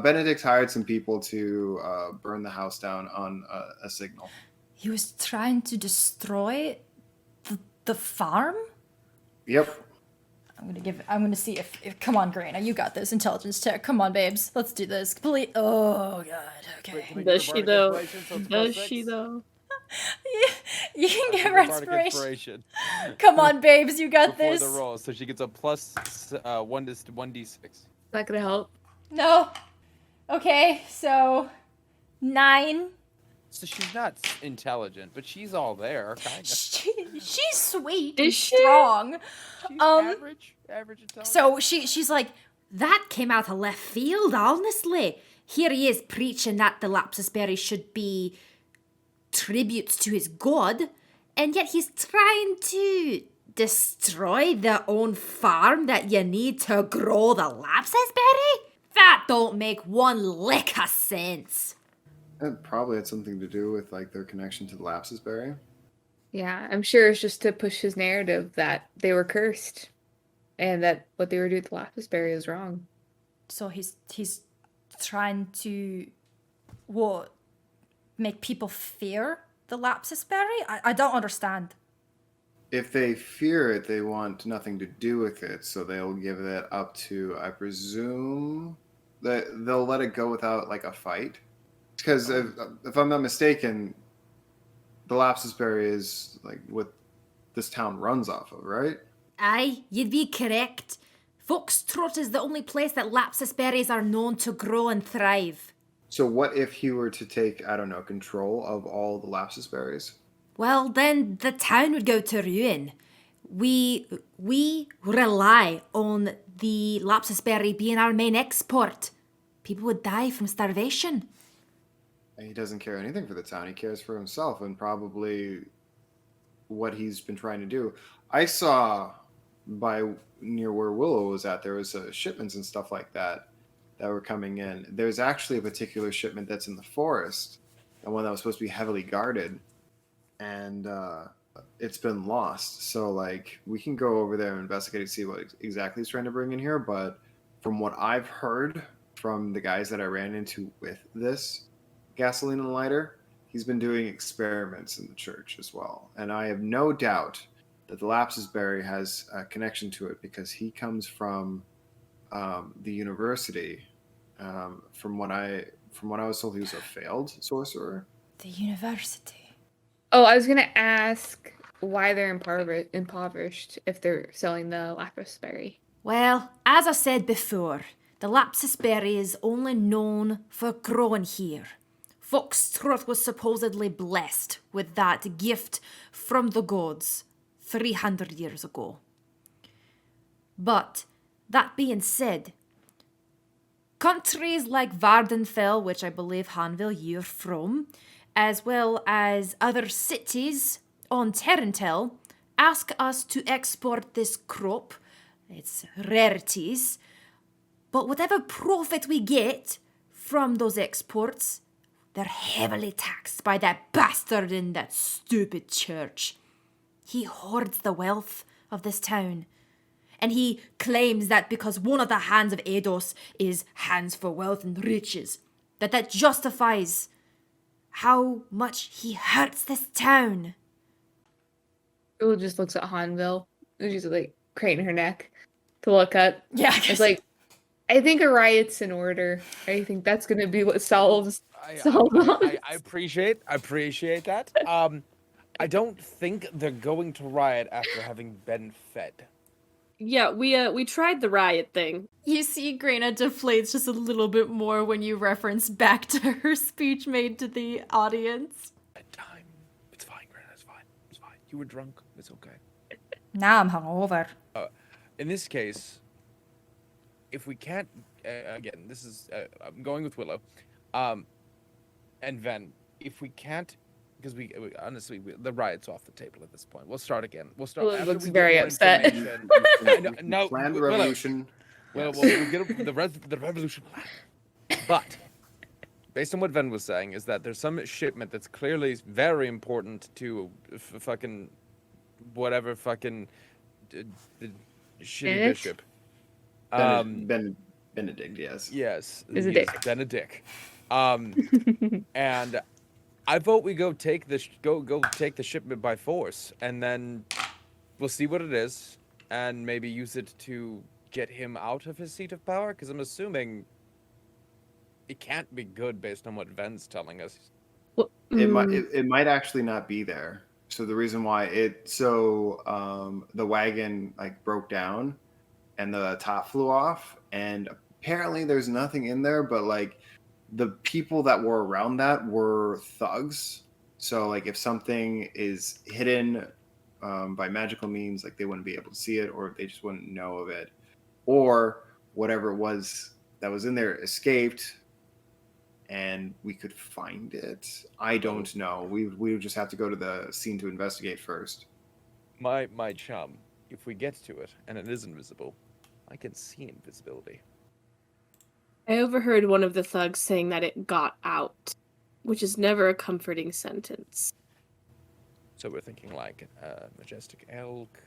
F: Benedict hired some people to burn the house down on a signal.
A: He was trying to destroy the farm?
F: Yep.
A: I'm gonna see if come on, Greyna, you got this. Intelligence check. Come on, babes. Let's do this. Complete. Oh god. Okay.
E: Can we
D: Does
E: get a
D: she
E: bardic
D: though?
E: inspiration so it's
D: Does
E: +6?
D: she though?
A: You can
E: I'll
A: get
E: give
A: her
E: her bardic
A: inspiration. Come on, babes, you got
E: before
A: this.
E: the roll, so she gets a plus 1d6.
C: Not gonna help.
A: No. Okay, so 9.
E: So she's not intelligent, but she's all there, kind of.
A: She's sweet
C: Is
A: and
C: she?
A: strong.
E: She's average intelligence.
A: So she's like,
H: That came out of left field, honestly. Here he is preaching that the Lapsus Berry should be tributes to his god, and yet he's trying to destroy their own farm that you need to grow the Lapsus Berry? That don't make one lick of sense.
F: It probably had something to do with like their connection to the Lapsus Berry.
C: Yeah, I'm sure it's just to push his narrative that they were cursed, and that what they were doing to Lapis Berry is wrong.
A: so he's trying to what, make people fear the Lapsus Berry? I don't understand.
F: If they fear it, they want nothing to do with it, so they'll give that up to, I presume, that they'll let it go without like a fight. Because if I'm not mistaken, the Lapsus Berry is like what this town runs off of, right?
H: Aye, you'd be correct. Foxtrot is the only place that Lapsus Berries are known to grow and thrive.
F: So what if he were to take, I don't know, control of all the Lapsus Berries?
H: Well, then the town would go to ruin. We rely on the Lapsus Berry being our main export. People would die from starvation.
F: And he doesn't care anything for the town. He cares for himself and probably what he's been trying to do. I saw near where Willow was at, there was shipments and stuff like that were coming in. There's actually a particular shipment that's in the forest, and one that was supposed to be heavily guarded, and it's been lost. So like we can go over there and investigate and see what exactly he's trying to bring in here. But from what I've heard from the guys that I ran into with this gasoline and lighter, he's been doing experiments in the church as well. And I have no doubt that the Lapsus Berry has a connection to it because he comes from the university. From what I was told, he was a failed sorcerer.
A: The university.
C: Oh, I was gonna ask why they're impoverished if they're selling the Lapis Berry.
H: Well, as I said before, the Lapsus Berry is only known for growing here. Foxtrot was supposedly blessed with that gift from the gods 300 years ago. But, that being said, countries like Vardenfell, which I believe Hanvil you're from, as well as other cities on Terrantel, ask us to export this crop, its rarities, but whatever profit we get from those exports, they're heavily taxed by that bastard in that stupid church. He hoards the wealth of this town, and he claims that because one of the hands of Eidos is hands for wealth and riches, that justifies how much he hurts this town.
C: Ula just looks at Hanvil, and she's like craning her neck to look up.
A: Yeah, I guess.
C: It's like, I think a riot's in order. I think that's gonna be what solves.
E: I appreciate that. I don't think they're going to riot after having been fed.
D: Yeah, we tried the riot thing.
A: You see Greyna deflates just a little bit more when you reference back to her speech made to the audience.
E: Bedtime. It's fine, Greyna. It's fine. It's fine. You were drunk. It's okay.
A: Now I'm hungover.
E: In this case, if we can't, again, this is I'm going with Willow, and Venn. If we can't, because we honestly the riot's off the table at this point. We'll start again. We'll start.
C: Willow
E: after
C: looks
E: we get
C: very
E: more
C: upset.
E: information. No,
F: Planned
E: Willow.
F: revolution.
E: Well,
F: Yes.
E: we'll get the revolution plan. But based on what Venn was saying, is that there's some shipment that's clearly very important to fucking whatever fucking the shitty
C: Benedict?
E: bishop.
F: Benedict, yes.
C: Is
E: Yes.
C: a
E: yes,
C: dick.
E: Benedict. And I vote we go take the shipment by force, and then we'll see what it is. and maybe use it to get him out of his seat of power? Because I'm assuming it can't be good based on what Venn's telling us.
D: Well,
F: It might actually not be there. So the reason why the wagon like broke down and the top flew off, and apparently there's nothing in there, but like the people that were around that were thugs. So like if something is hidden by magical means, like they wouldn't be able to see it, or they just wouldn't know of it, or whatever it was that was in there escaped and we could find it. I don't know. We would just have to go to the scene to investigate first.
E: My chum, if we get to it and it is invisible, I can see invisibility.
D: I overheard one of the thugs saying that it got out, which is never a comforting sentence.
E: So we're thinking like majestic elk,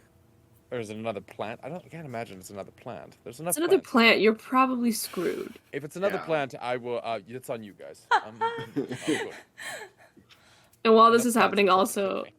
E: or is it another plant? I can't imagine it's another plant. There's enough.
D: It's another
E: plants.
D: plant. You're probably screwed.
E: If it's another
F: Yeah.
E: plant, I will. It's on you guys. I'm good.
D: And while this
E: Enough
D: is
E: plants
D: happening,
E: to take
D: also,
E: me.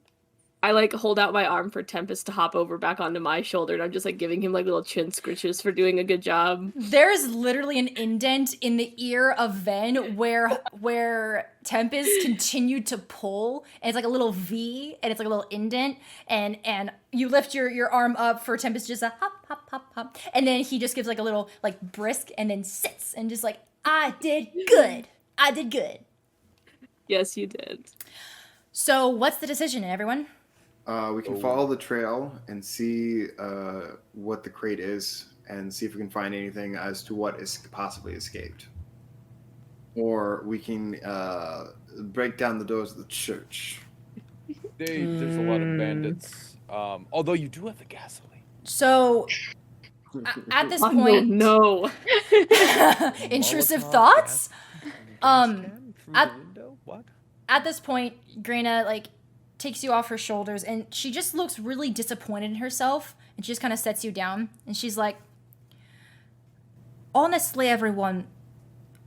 D: I like hold out my arm for Tempest to hop over back onto my shoulder, and I'm just like giving him like little chin scritches for doing a good job.
A: There's literally an indent in the ear of Venn where Tempest continued to pull, and it's like a little V, and it's like a little indent, and you lift your arm up for Tempest, just a hop, hop, hop, hop, and then he just gives like a little like brisk, and then sits, and just like, I did good.
D: Yes, you did.
A: So what's the decision, everyone?
F: We can follow the trail and see what the crate is, and see if we can find anything as to what is possibly escaped. Or we can break down the doors of the church.
E: There's a lot of bandits. Although you do have the gasoline.
A: So at this
D: Oh,
A: point,
D: no.
A: intrusive
E: Molotov
A: thoughts.
E: gas can through
A: at-
E: the window? What?
A: At this point, Greyna like takes you off her shoulders, and she just looks really disappointed in herself, and she just kind of sets you down, and she's like, honestly, everyone,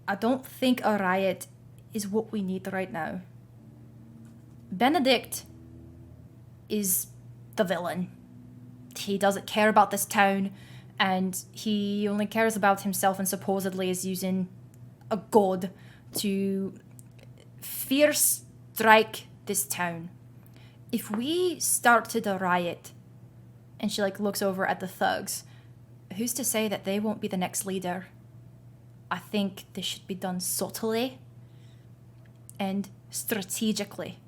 A: I don't think a riot is what we need right now. Benedict is the villain. He doesn't care about this town, and he only cares about himself, and supposedly is using a god to fierce strike this town. If we started a riot, and she like looks over at the thugs, who's to say that they won't be the next leader? I think this should be done subtly and strategically.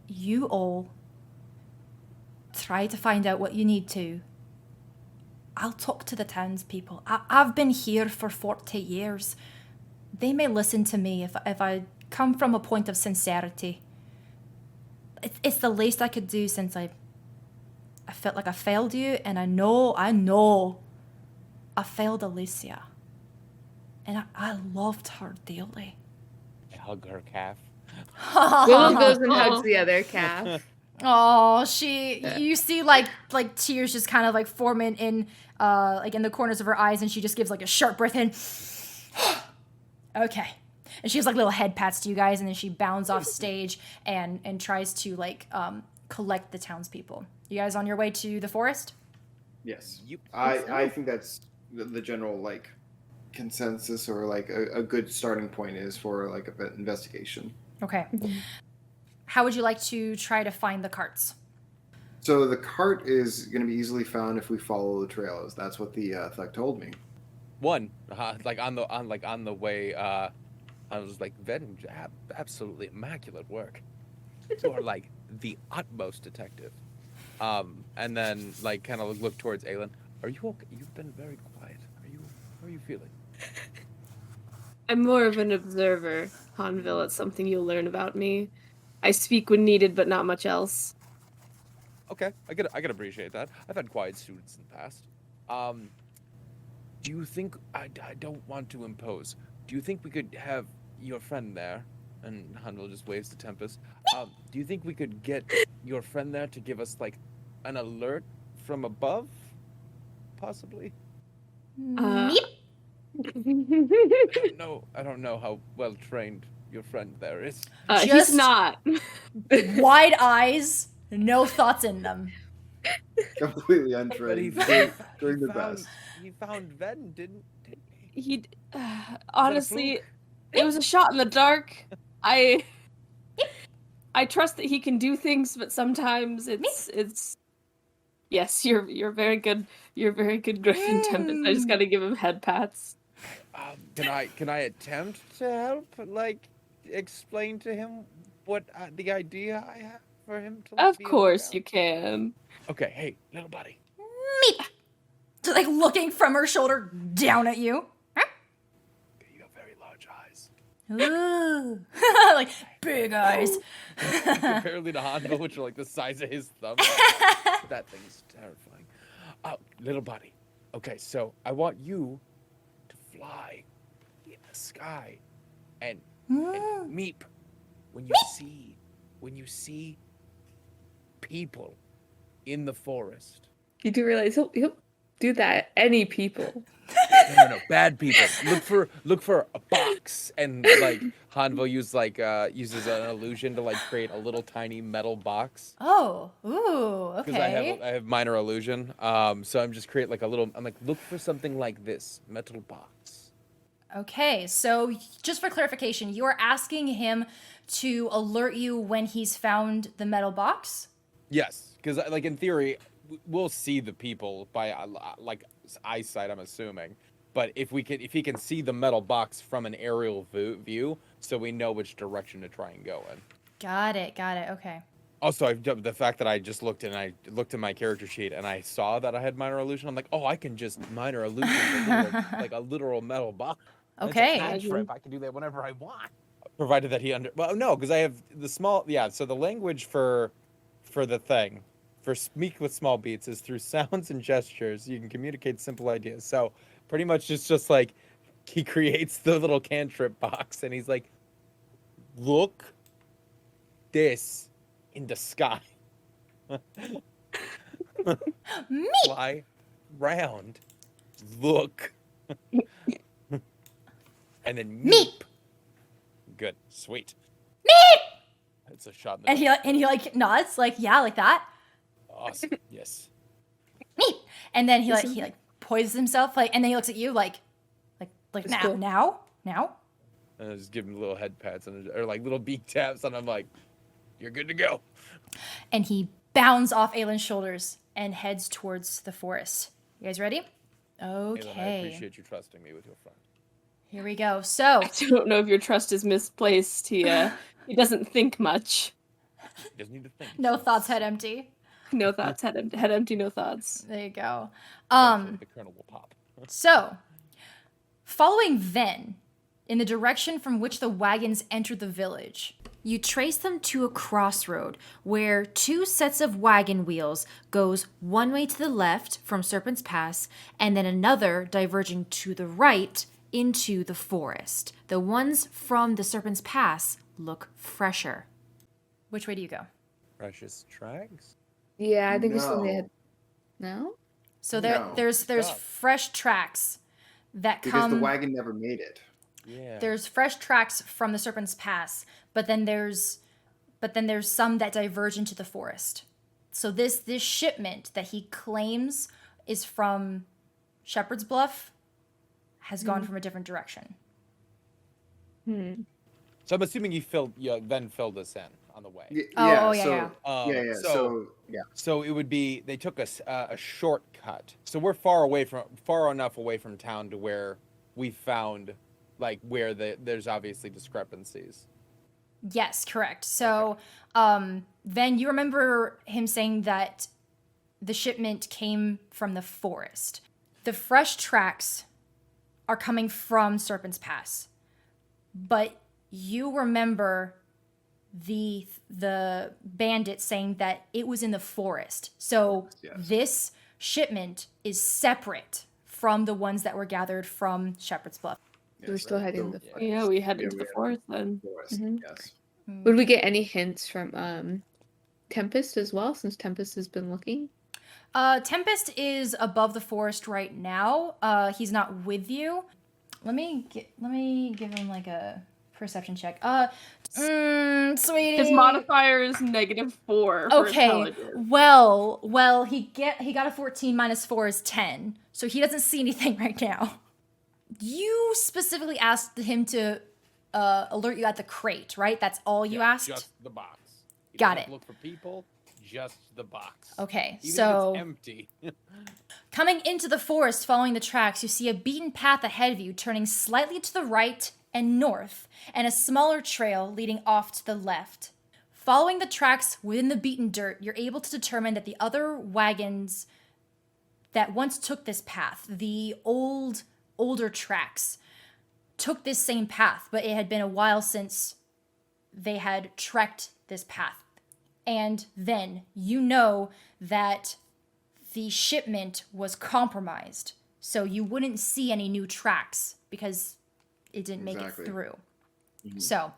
A: You all try to find out what you need to. I'll talk to the townspeople. I've been here for 40 years. They may listen to me if I come from a point of sincerity. It's the least I could do, since I felt like I failed you, and I know I failed Alicia. And I loved her dearly.
E: Hug her calf.
C: Willow goes and hugs the other calf.
A: Oh, you see like tears just kind of like forming in like in the corners of her eyes, and she just gives like a sharp breath in. Okay. And she has like little head pats to you guys, and then she bounds off stage and tries to like collect the townspeople. You guys on your way to the forest?
F: Yes.
E: Yep.
F: I think that's the general like consensus, or like a good starting point is for like an investigation.
A: Okay. How would you like to try to find the carts?
F: So the cart is going to be easily found if we follow the trails. That's what the thug told me.
E: Like on the way, I was like, Venn, absolutely immaculate work. You are like the utmost detective. And then like kind of look towards Aelin. Are you okay? You've been very quiet. How are you feeling?
D: I'm more of an observer, Hanvil. It's something you'll learn about me. I speak when needed, but not much else.
E: Okay, I can appreciate that. I've had quiet students in the past. Do you think I don't want to impose? Do you think we could have your friend there? And Hanvil just waves to Tempest. Do you think we could get your friend there to give us like an alert from above? Possibly.
D: Uh,
E: I don't know how well trained your friend there is.
A: Just-
D: He's not.
A: Wide eyes, no thoughts in them.
F: completely
E: But
F: untrained, doing the best.
E: He found Venn, didn't he?
D: He, honestly, it was a shot in the dark. I trust that he can do things, but sometimes it's. Yes, you're very good. You're very good, Griffin Tempest. I just gotta give him head pats.
E: Can I attempt to help? Like, explain to him what the idea I have for him to.
D: Of course you can.
E: Okay, hey, little buddy.
A: Meep! So, like, looking from her shoulder down at you.
E: You have very large eyes.
A: Ooh. Like, big eyes.
E: Comparatively to Hanvil, which are like the size of his thumb. That thing's terrifying. Little buddy. Okay, so I want you to fly in the sky and meep when you see people in the forest.
C: You do realize he'll do that. Any people.
E: No, bad people. Look for a box, and like Hanvil uses an illusion to like create a little tiny metal box.
A: Oh, ooh, okay.
E: Because I have minor illusion. So I'm just create like a little. I'm like, look for something like this metal box.
A: Okay, so just for clarification, you are asking him to alert you when he's found the metal box?
E: Yes, because like in theory, we'll see the people by like eyesight, I'm assuming. But if he can see the metal box from an aerial view, so we know which direction to try and go in. Got it. Okay. Also, the fact that I just looked in my character sheet and I saw that I had minor illusion, I'm like, oh, I can just minor illusion like a literal metal box.
A: Okay.
E: I can do that whenever I want, provided that he no, because I have the small. Yeah, so the language for the thing. For speak with small beats is through sounds and gestures. You can communicate simple ideas. So pretty much it's just like he creates the little cantrip box and he's like, look this in the sky. Fly round. Look. And then meep. Good. Sweet.
A: Meep!
E: It's a shot in the
A: and he like nods, like, yeah, like that.
E: Awesome. Yes.
A: Meep. And then he poises himself, like, and then he looks at you like now.
E: And I just give him little head pats or like little beak taps, and I'm like, "You're good to go."
A: And he bounds off Aelin's shoulders and heads towards the forest. You guys ready? Okay.
E: Aelin, I appreciate you trusting me with your friend.
A: Here we go. So
D: I don't know if your trust is misplaced. He doesn't think much.
E: He doesn't need to think.
A: No thoughts, head empty.
D: No thoughts, head empty, no thoughts.
A: There you go.
E: The kernel will pop.
A: So, following Venn, in the direction from which the wagons entered the village,
H: you trace them to a crossroad where two sets of wagon wheels goes one way to the left from Serpent's Pass and then another diverging to the right into the forest. The ones from the Serpent's Pass look fresher.
A: Which way do you go?
E: Precious tracks?
C: Yeah, I think it's only had. No?
A: So there's fresh tracks that come.
F: Because the wagon never made it.
E: Yeah.
A: There's fresh tracks from the Serpent's Pass, but then there's some that diverge into the forest. So this shipment that he claims is from Shepherd's Bluff has gone from a different direction.
E: So I'm assuming then filled us in on the way. So it would be they took us a shortcut. So we're far enough away from town to where we found like where there's obviously discrepancies.
A: Yes, correct. So then you remember him saying that the shipment came from the forest. The fresh tracks are coming from Serpent's Pass, but you remember the bandit saying that it was in the forest. So this shipment is separate from the ones that were gathered from Shepherd's Bluff.
C: We're still heading to the forest.
D: Yeah, we head into the forest then.
F: Yes.
C: Would we get any hints from Tempest as well, since Tempest has been looking?
A: Tempest is above the forest right now. He's not with you. Let me give him like a perception check. Sweetie.
D: His modifier is -4 for
A: Okay.
D: intelligence.
A: Well, he got a 14 minus 4 is 10. So he doesn't see anything right now. You specifically asked him to alert you at the crate, right? That's all you asked?
E: Just the box. You
A: Got
E: don't have
A: it.
E: to look for people, just the box.
A: Okay,
E: Even
A: so
E: if it's empty.
A: coming into the forest following the tracks, you see a beaten path ahead of you turning slightly to the right and north, and a smaller trail leading off to the left. Following the tracks within the beaten dirt, you're able to determine that the other wagons that once took this path, the older tracks, took this same path, but it had been a while since they had trekked this path. And then you know that the shipment was compromised, so you wouldn't see any new tracks because it didn't make it through. So,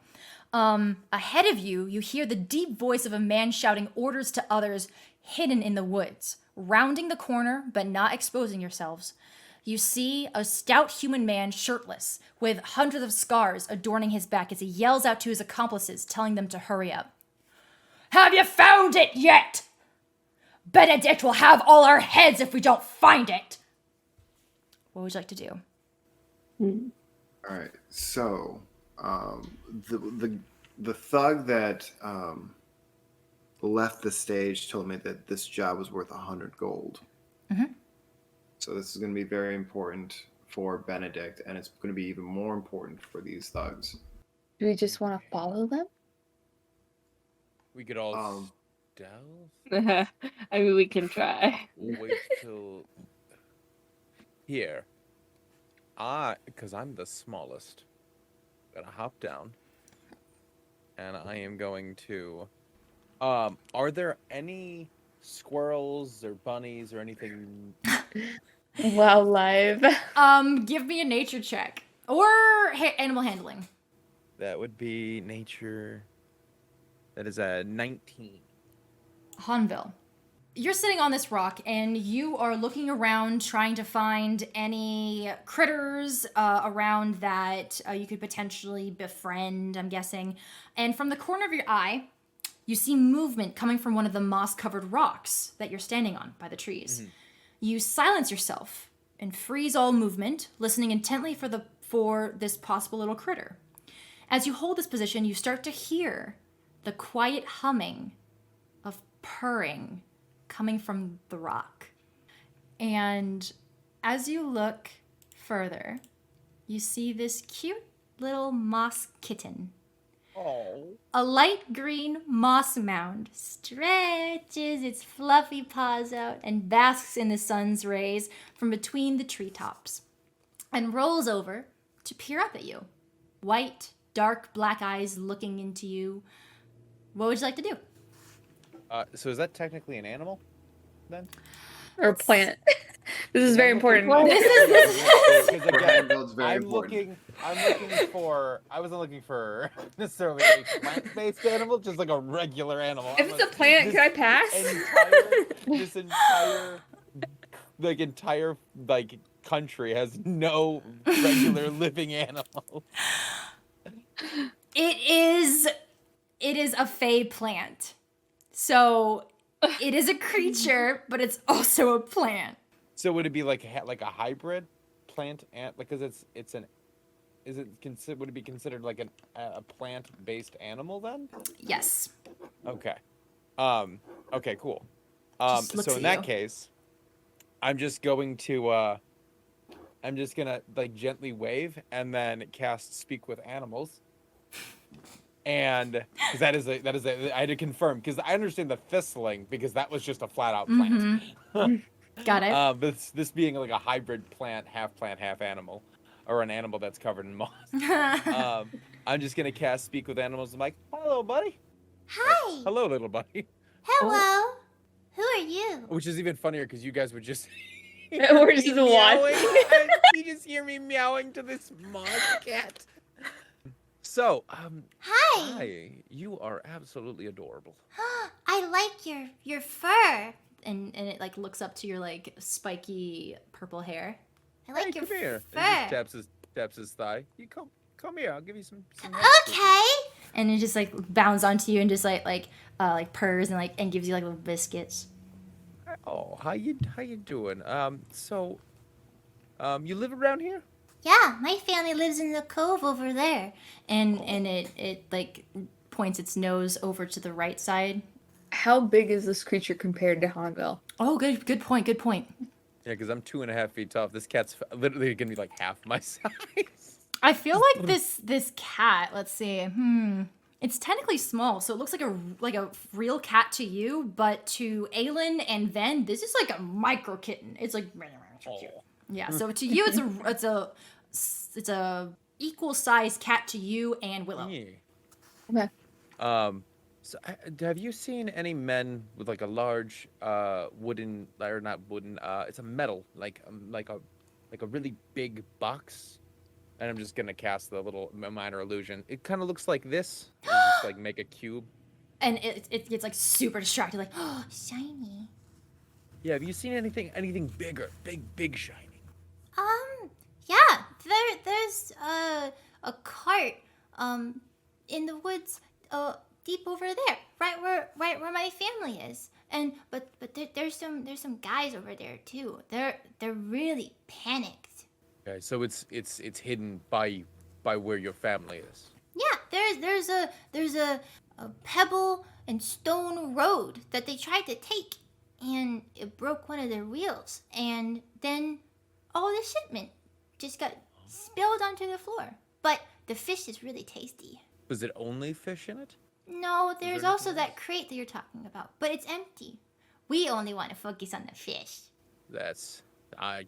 A: ahead of you, you hear the deep voice of a man shouting orders to others hidden in the woods. Rounding the corner, but not exposing yourselves, you see a stout human man shirtless, with hundreds of scars adorning his back as he yells out to his accomplices, telling them to hurry up. Have you found it yet? Benedict will have all our heads if we don't find it. What would you like to do?
F: All right. So, the thug that left the stage told me that this job was worth 100 gold.
A: Mm-hmm.
F: So this is going to be very important for Benedict, and it's going to be even more important for these thugs.
C: Do we just want to follow them?
E: We could all stealth.
D: I mean, we can try.
E: Wait till here. Because I'm the smallest, gonna hop down, and I am going to. Are there any squirrels or bunnies or anything?
C: Wildlife.
A: Give me a nature check or animal handling.
E: That would be nature. That is a 19.
A: Hanvil. You're sitting on this rock and you are looking around trying to find any critters around that you could potentially befriend, I'm guessing. And from the corner of your eye, you see movement coming from one of the moss-covered rocks that you're standing on by the trees. Mm-hmm. You silence yourself and freeze all movement, listening intently for this possible little critter. As you hold this position, you start to hear the quiet humming of purring coming from the rock. And as you look further, you see this cute little moss kitten.
E: Oh.
A: A light green moss mound stretches its fluffy paws out and basks in the sun's rays from between the treetops and rolls over to peer up at you. White, dark black eyes looking into you. What would you like to do?
E: So is that technically an animal, then?
C: Or plant. This is very important.
F: Because again,
E: I'm looking for. I wasn't looking for necessarily a plant-based animal, just like a regular animal.
C: If it's a plant, can I pass?
E: This entire country has no regular living animal.
A: It is a fey plant. So it is a creature, but it's also a plant.
E: So would it be like a hybrid plant? Because would it be considered like a plant-based animal then?
A: Yes.
E: Okay. Okay. Cool.
A: So
E: in that case, I'm just going to gently wave and then cast Speak with Animals. And because that is I had to confirm because I understand the thistling because that was just a flat out plant.
A: Mm-hmm. Got it.
E: But this being like a hybrid plant, half animal, or an animal that's covered in moss. I'm just gonna cast Speak with Animals. I'm like, hello, buddy.
G: Hi.
E: Hello, little buddy.
G: Hello. Who are you?
E: Which is even funnier because you guys would just.
C: We're just watching.
E: You just hear me meowing to this moss cat. So, hi. You are absolutely adorable.
G: I like your fur.
A: And it looks up to your spiky purple hair.
G: I like
E: Hey,
G: your
E: come here.
G: fur.
E: And he just taps his thigh. You come Come here. I'll give you some.
G: Okay.
A: And it just like bounds onto you and just like purrs and gives you like little biscuits.
E: Oh, how you doing? So, you live around here?
G: Yeah, my family lives in the cove over there.
A: And it like points its nose over to the right side.
C: How big is this creature compared to Hanvil?
A: Oh, good point.
E: Yeah, because I'm 2.5 feet tall. This cat's literally gonna be like half my size.
A: I feel like this cat. Let's see. It's technically small, so it looks like a real cat to you, but to Aelin and Venn, this is like a micro kitten. It's like cute. Yeah. So to you, it's a equal sized cat to you and Willow.
E: Yeah. Okay. So have you seen any men with like a large wooden or not wooden? It's a metal like a really big box. And I'm just gonna cast the little minor illusion. It kind of looks like this. Just like make a cube.
A: And it gets like super distracted, like, oh,
G: Shiny.
E: Yeah, have you seen anything bigger, big shiny?
G: Yeah. There's a cart in the woods deep over there, right where my family is. And but there's some guys over there too. They're really panicked.
E: Okay, so it's hidden by where your family is.
G: Yeah, there's a pebble and stone road that they tried to take, and it broke one of their wheels, and then all the shipment just got spilled onto the floor. But the fish is really tasty.
E: Was it only fish in it?
G: No, there's
E: there
G: also
E: anything
G: that crate that you're talking about, but it's empty. We only want to focus on the fish.
E: I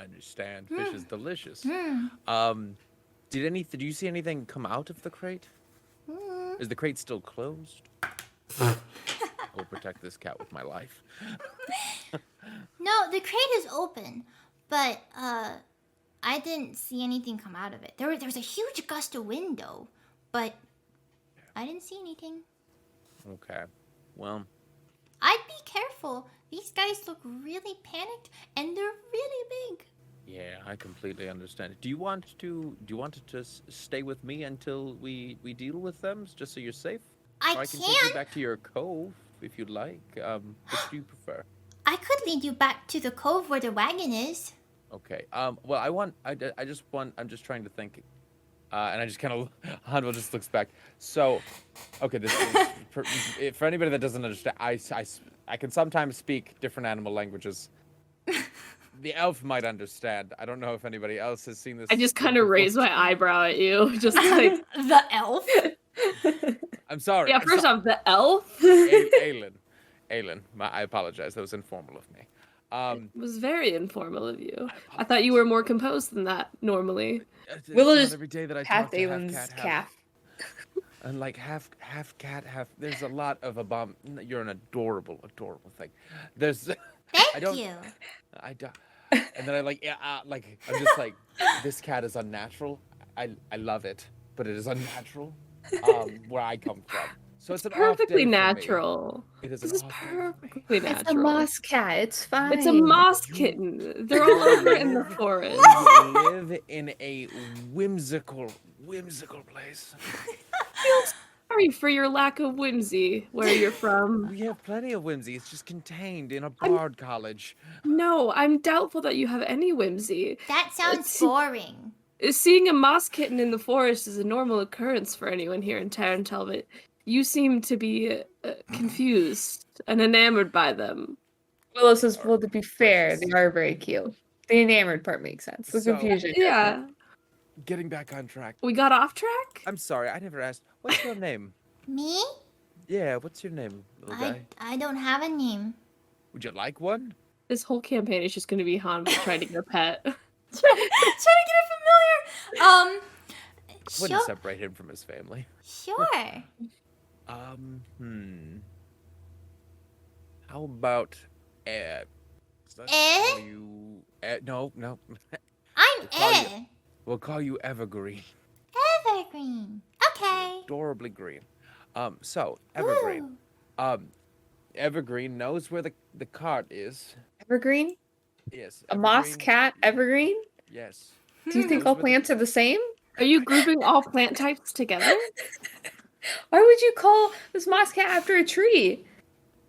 E: understand. Fish is delicious. Did you see anything come out of the crate? Is the crate still closed? I will protect this cat with my life.
G: No, the crate is open, but I didn't see anything come out of it. There was a huge gust of wind though, but I didn't see anything.
E: Okay. Well,
G: I'd be careful. These guys look really panicked, and they're really big.
E: yeah, I completely understand. Do you want to just stay with me until we deal with them, just so you're safe?
G: I
E: Or I can
G: can.
E: take you back to your cove if you'd like. Which do you prefer?
G: I could lead you back to the cove where the wagon is.
E: Okay. Well, I'm just trying to think. And I just kind of, Hanvil just looks back. So, okay, this is, for anybody that doesn't understand, I can sometimes speak different animal languages. The elf might understand. I don't know if anybody else has seen this.
D: I just kind of raise my eyebrow at you, just like
A: the elf.
E: I'm sorry.
D: yeah. First off, the elf.
E: Aelin. I apologize. That was informal of me.
D: It was very informal of you. I thought you were more composed than that normally.
E: It's
C: Willow
E: not
C: just
E: every day that I
C: Pat
E: talk to half
C: Aelin's
E: cat,
C: calf.
E: And like half cat, half. There's a lot of You're an adorable thing. There's.
G: Thank you.
E: I don't. And then I'm just like, this cat is unnatural. I love it, but it is unnatural. Where I come from. So it's an off day
D: Perfectly
E: for me.
D: natural.
E: It is
D: This
E: an
D: is
E: off day.
D: perfectly natural.
C: It's a moss cat. It's fine.
D: It's a moss kitten. They're all over in the forest.
E: You live in a whimsical place.
D: Sorry for your lack of whimsy where you're from.
E: We have plenty of whimsy. It's just contained in a bard college.
D: No, I'm doubtful that you have any whimsy.
G: That sounds
D: It's-
G: boring.
D: Seeing a moss kitten in the forest is a normal occurrence for anyone here in Terrantel, but you seem to be confused and enamored by them.
C: Willow says, well, to be fair, they are very cute. The enamored part makes sense. The
E: So-
C: confusion.
D: Yeah.
E: Getting back on track.
D: We got off track?
E: I'm sorry, I never asked. What's your name?
G: Me?
E: Yeah, what's your name, little guy?
G: I don't have a name.
E: Would you like one?
D: This whole campaign is just going to be Hanvil trying to get a pet.
A: Trying to get it familiar.
E: Wouldn't
G: Sure.
E: separate him from his family.
G: Sure.
E: How about Ed? Let's
G: Ed?
E: call you Ed. No.
G: I'm
E: We'll call you-
G: Ed.
E: We'll call you Evergreen.
G: Evergreen. Okay.
E: Adorably green. So Evergreen.
G: Ooh.
E: Evergreen knows where the cart is.
C: Evergreen?
E: Yes.
C: A moss
E: Evergreen-
C: cat evergreen?
E: Yes.
C: Do you think all plants are the same?
D: Are you grouping all plant types together?
C: Why would you call this moss cat after a tree?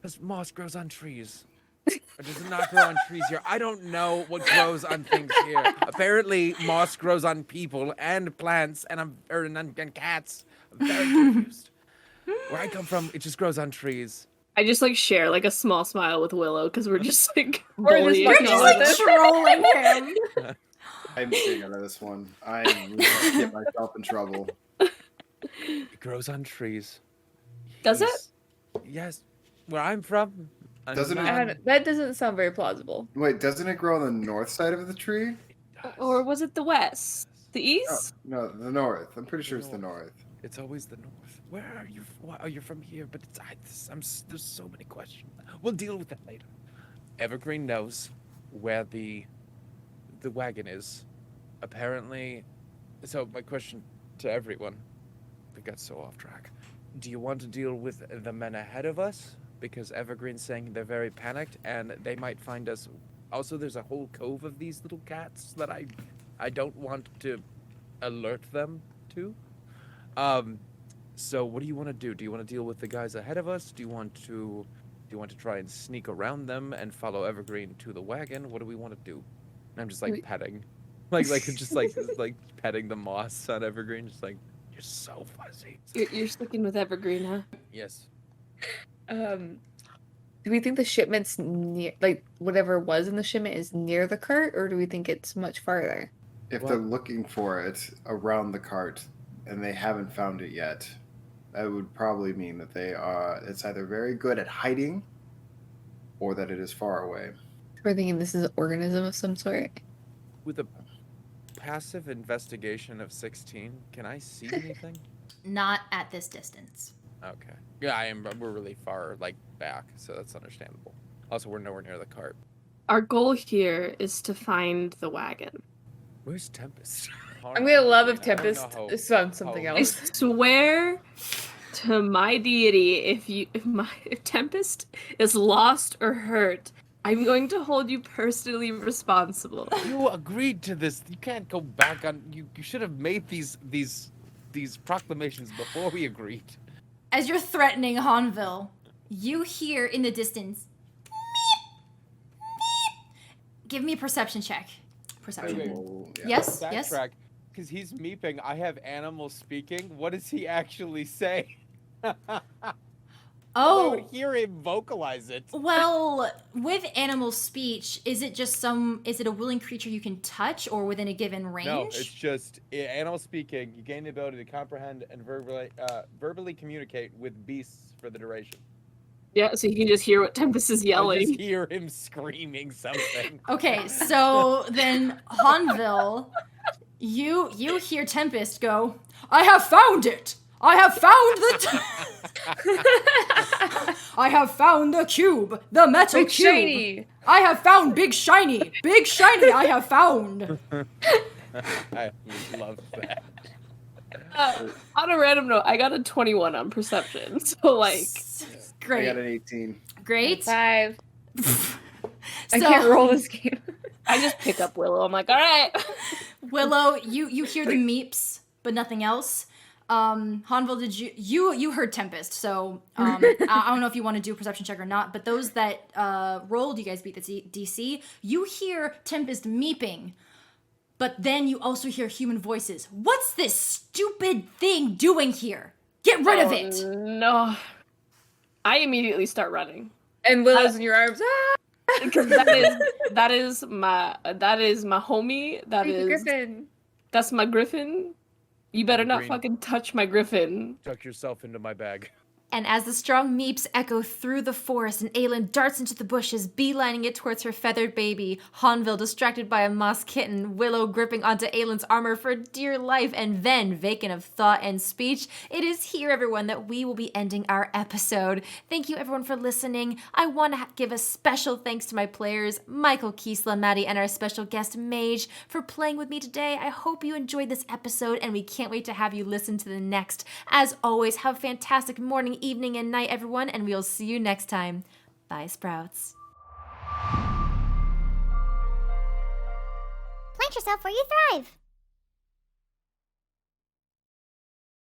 E: Because moss grows on trees. It does not grow on trees here. I don't know what grows on things here. Apparently, moss grows on people and plants and cats. I'm very confused. Where I come from, it just grows on trees.
D: I just share a small smile with Willow because we're just
C: We're
D: bullying
C: just
D: each
C: fucking
D: other.
A: trolling him.
F: I'm staying out of this one. I'm going to get myself in trouble.
E: It grows on trees.
D: Does it?
E: Yes. Where I'm from.
F: Doesn't it?
C: That doesn't sound very plausible.
F: Wait, doesn't it grow on the north side of the tree?
D: Or was it the west? The
F: Oh,
D: east?
F: no, the north. I'm pretty sure it's the north.
E: It's always the north. Where are you? Oh, you're from here, but there's so many questions. We'll deal with that later. Evergreen knows where the wagon is. Apparently, so my question to everyone, we got so off track. Do you want to deal with the men ahead of us? Because Evergreen's saying they're very panicked and they might find us. Also, there's a whole cove of these little cats that I don't want to alert them to. So what do you want to do? Do you want to deal with the guys ahead of us? Do you want to try and sneak around them and follow Evergreen to the wagon? What do we want to do? And I'm just petting, like petting the moss on Evergreen, just like, you're so fuzzy.
D: You're sticking with Evergreen, huh?
E: Yes.
C: Do we think the shipment's near, whatever was in the shipment is near the cart, or do we think it's much farther?
F: If they're looking for it around the cart and they haven't found it yet, that would probably mean that it's either very good at hiding or that it is far away.
C: We're thinking this is an organism of some sort.
E: With a passive investigation of 16, can I see anything?
A: Not at this distance.
E: Okay. Yeah, we're really far, back, so that's understandable. Also, we're nowhere near the cart.
D: Our goal here is to find the wagon.
E: Where's Tempest?
C: I'm gonna love if
E: I don't know
C: Tempest found something
D: I
C: else.
D: swear to my deity, if Tempest is lost or hurt, I'm going to hold you personally responsible.
E: You agreed to this. You can't go back on. You should have made these proclamations before we agreed.
A: As you're threatening Hanvil, you hear in the distance, meep, meep. Give me a perception check. Perception. Yes, yes.
E: Backtrack, because he's meeping. I have animals speaking. What does he actually say?
A: Oh.
E: I would hear him vocalize it.
A: Well, with animal speech, is it a willing creature you can touch or within a given range?
E: No, it's just animal speaking. You gain the ability to comprehend and verbally communicate with beasts for the duration.
D: Yeah, so you can just hear what Tempest is yelling.
E: I just hear him screaming something.
A: Okay, so then Hanvil, you hear Tempest go, "I have found it! I have found I have found the cube, the metal
C: Big
A: cube.
C: shiny.
A: I have found big shiny, I have found."
E: I love that.
D: On a random note, I got a 21 on perception, so
A: Great.
F: I got an 18.
A: Great.
C: 5. I
A: So-
C: can't roll this game.
D: I just pick up Willow. I'm like, all right.
A: Willow, you hear the meeps, but nothing else. Hanvil, did you heard Tempest, so I don't know if you want to do a perception check or not, but those that rolled, you guys beat the DC, you hear Tempest meeping, but then you also hear human voices. What's this stupid thing doing here? Get rid of it!
D: No. I immediately start running.
C: And Willow's in your arms. Ah!
D: Because that is my homie.
C: Griffin.
D: That's my griffin. You better not
E: Green.
D: fucking touch my griffin.
E: Tuck yourself into my bag.
B: And as the strong meeps echo through the forest and Aelin darts into the bushes, beelining it towards her feathered baby, Hanvil distracted by a moss kitten, Willow gripping onto Aelin's armor for dear life, and Venn vacant of thought and speech, it is here, everyone, that we will be ending our episode. Thank you, everyone, for listening. I want to give a special thanks to my players, Michael, Kiesla, Maddie, and our special guest, Mage, for playing with me today. I hope you enjoyed this episode, and we can't wait to have you listen to the next. As always, have a fantastic morning, evening, and night, everyone, and we'll see you next time. Bye, Sprouts.
G: Plant yourself where you thrive.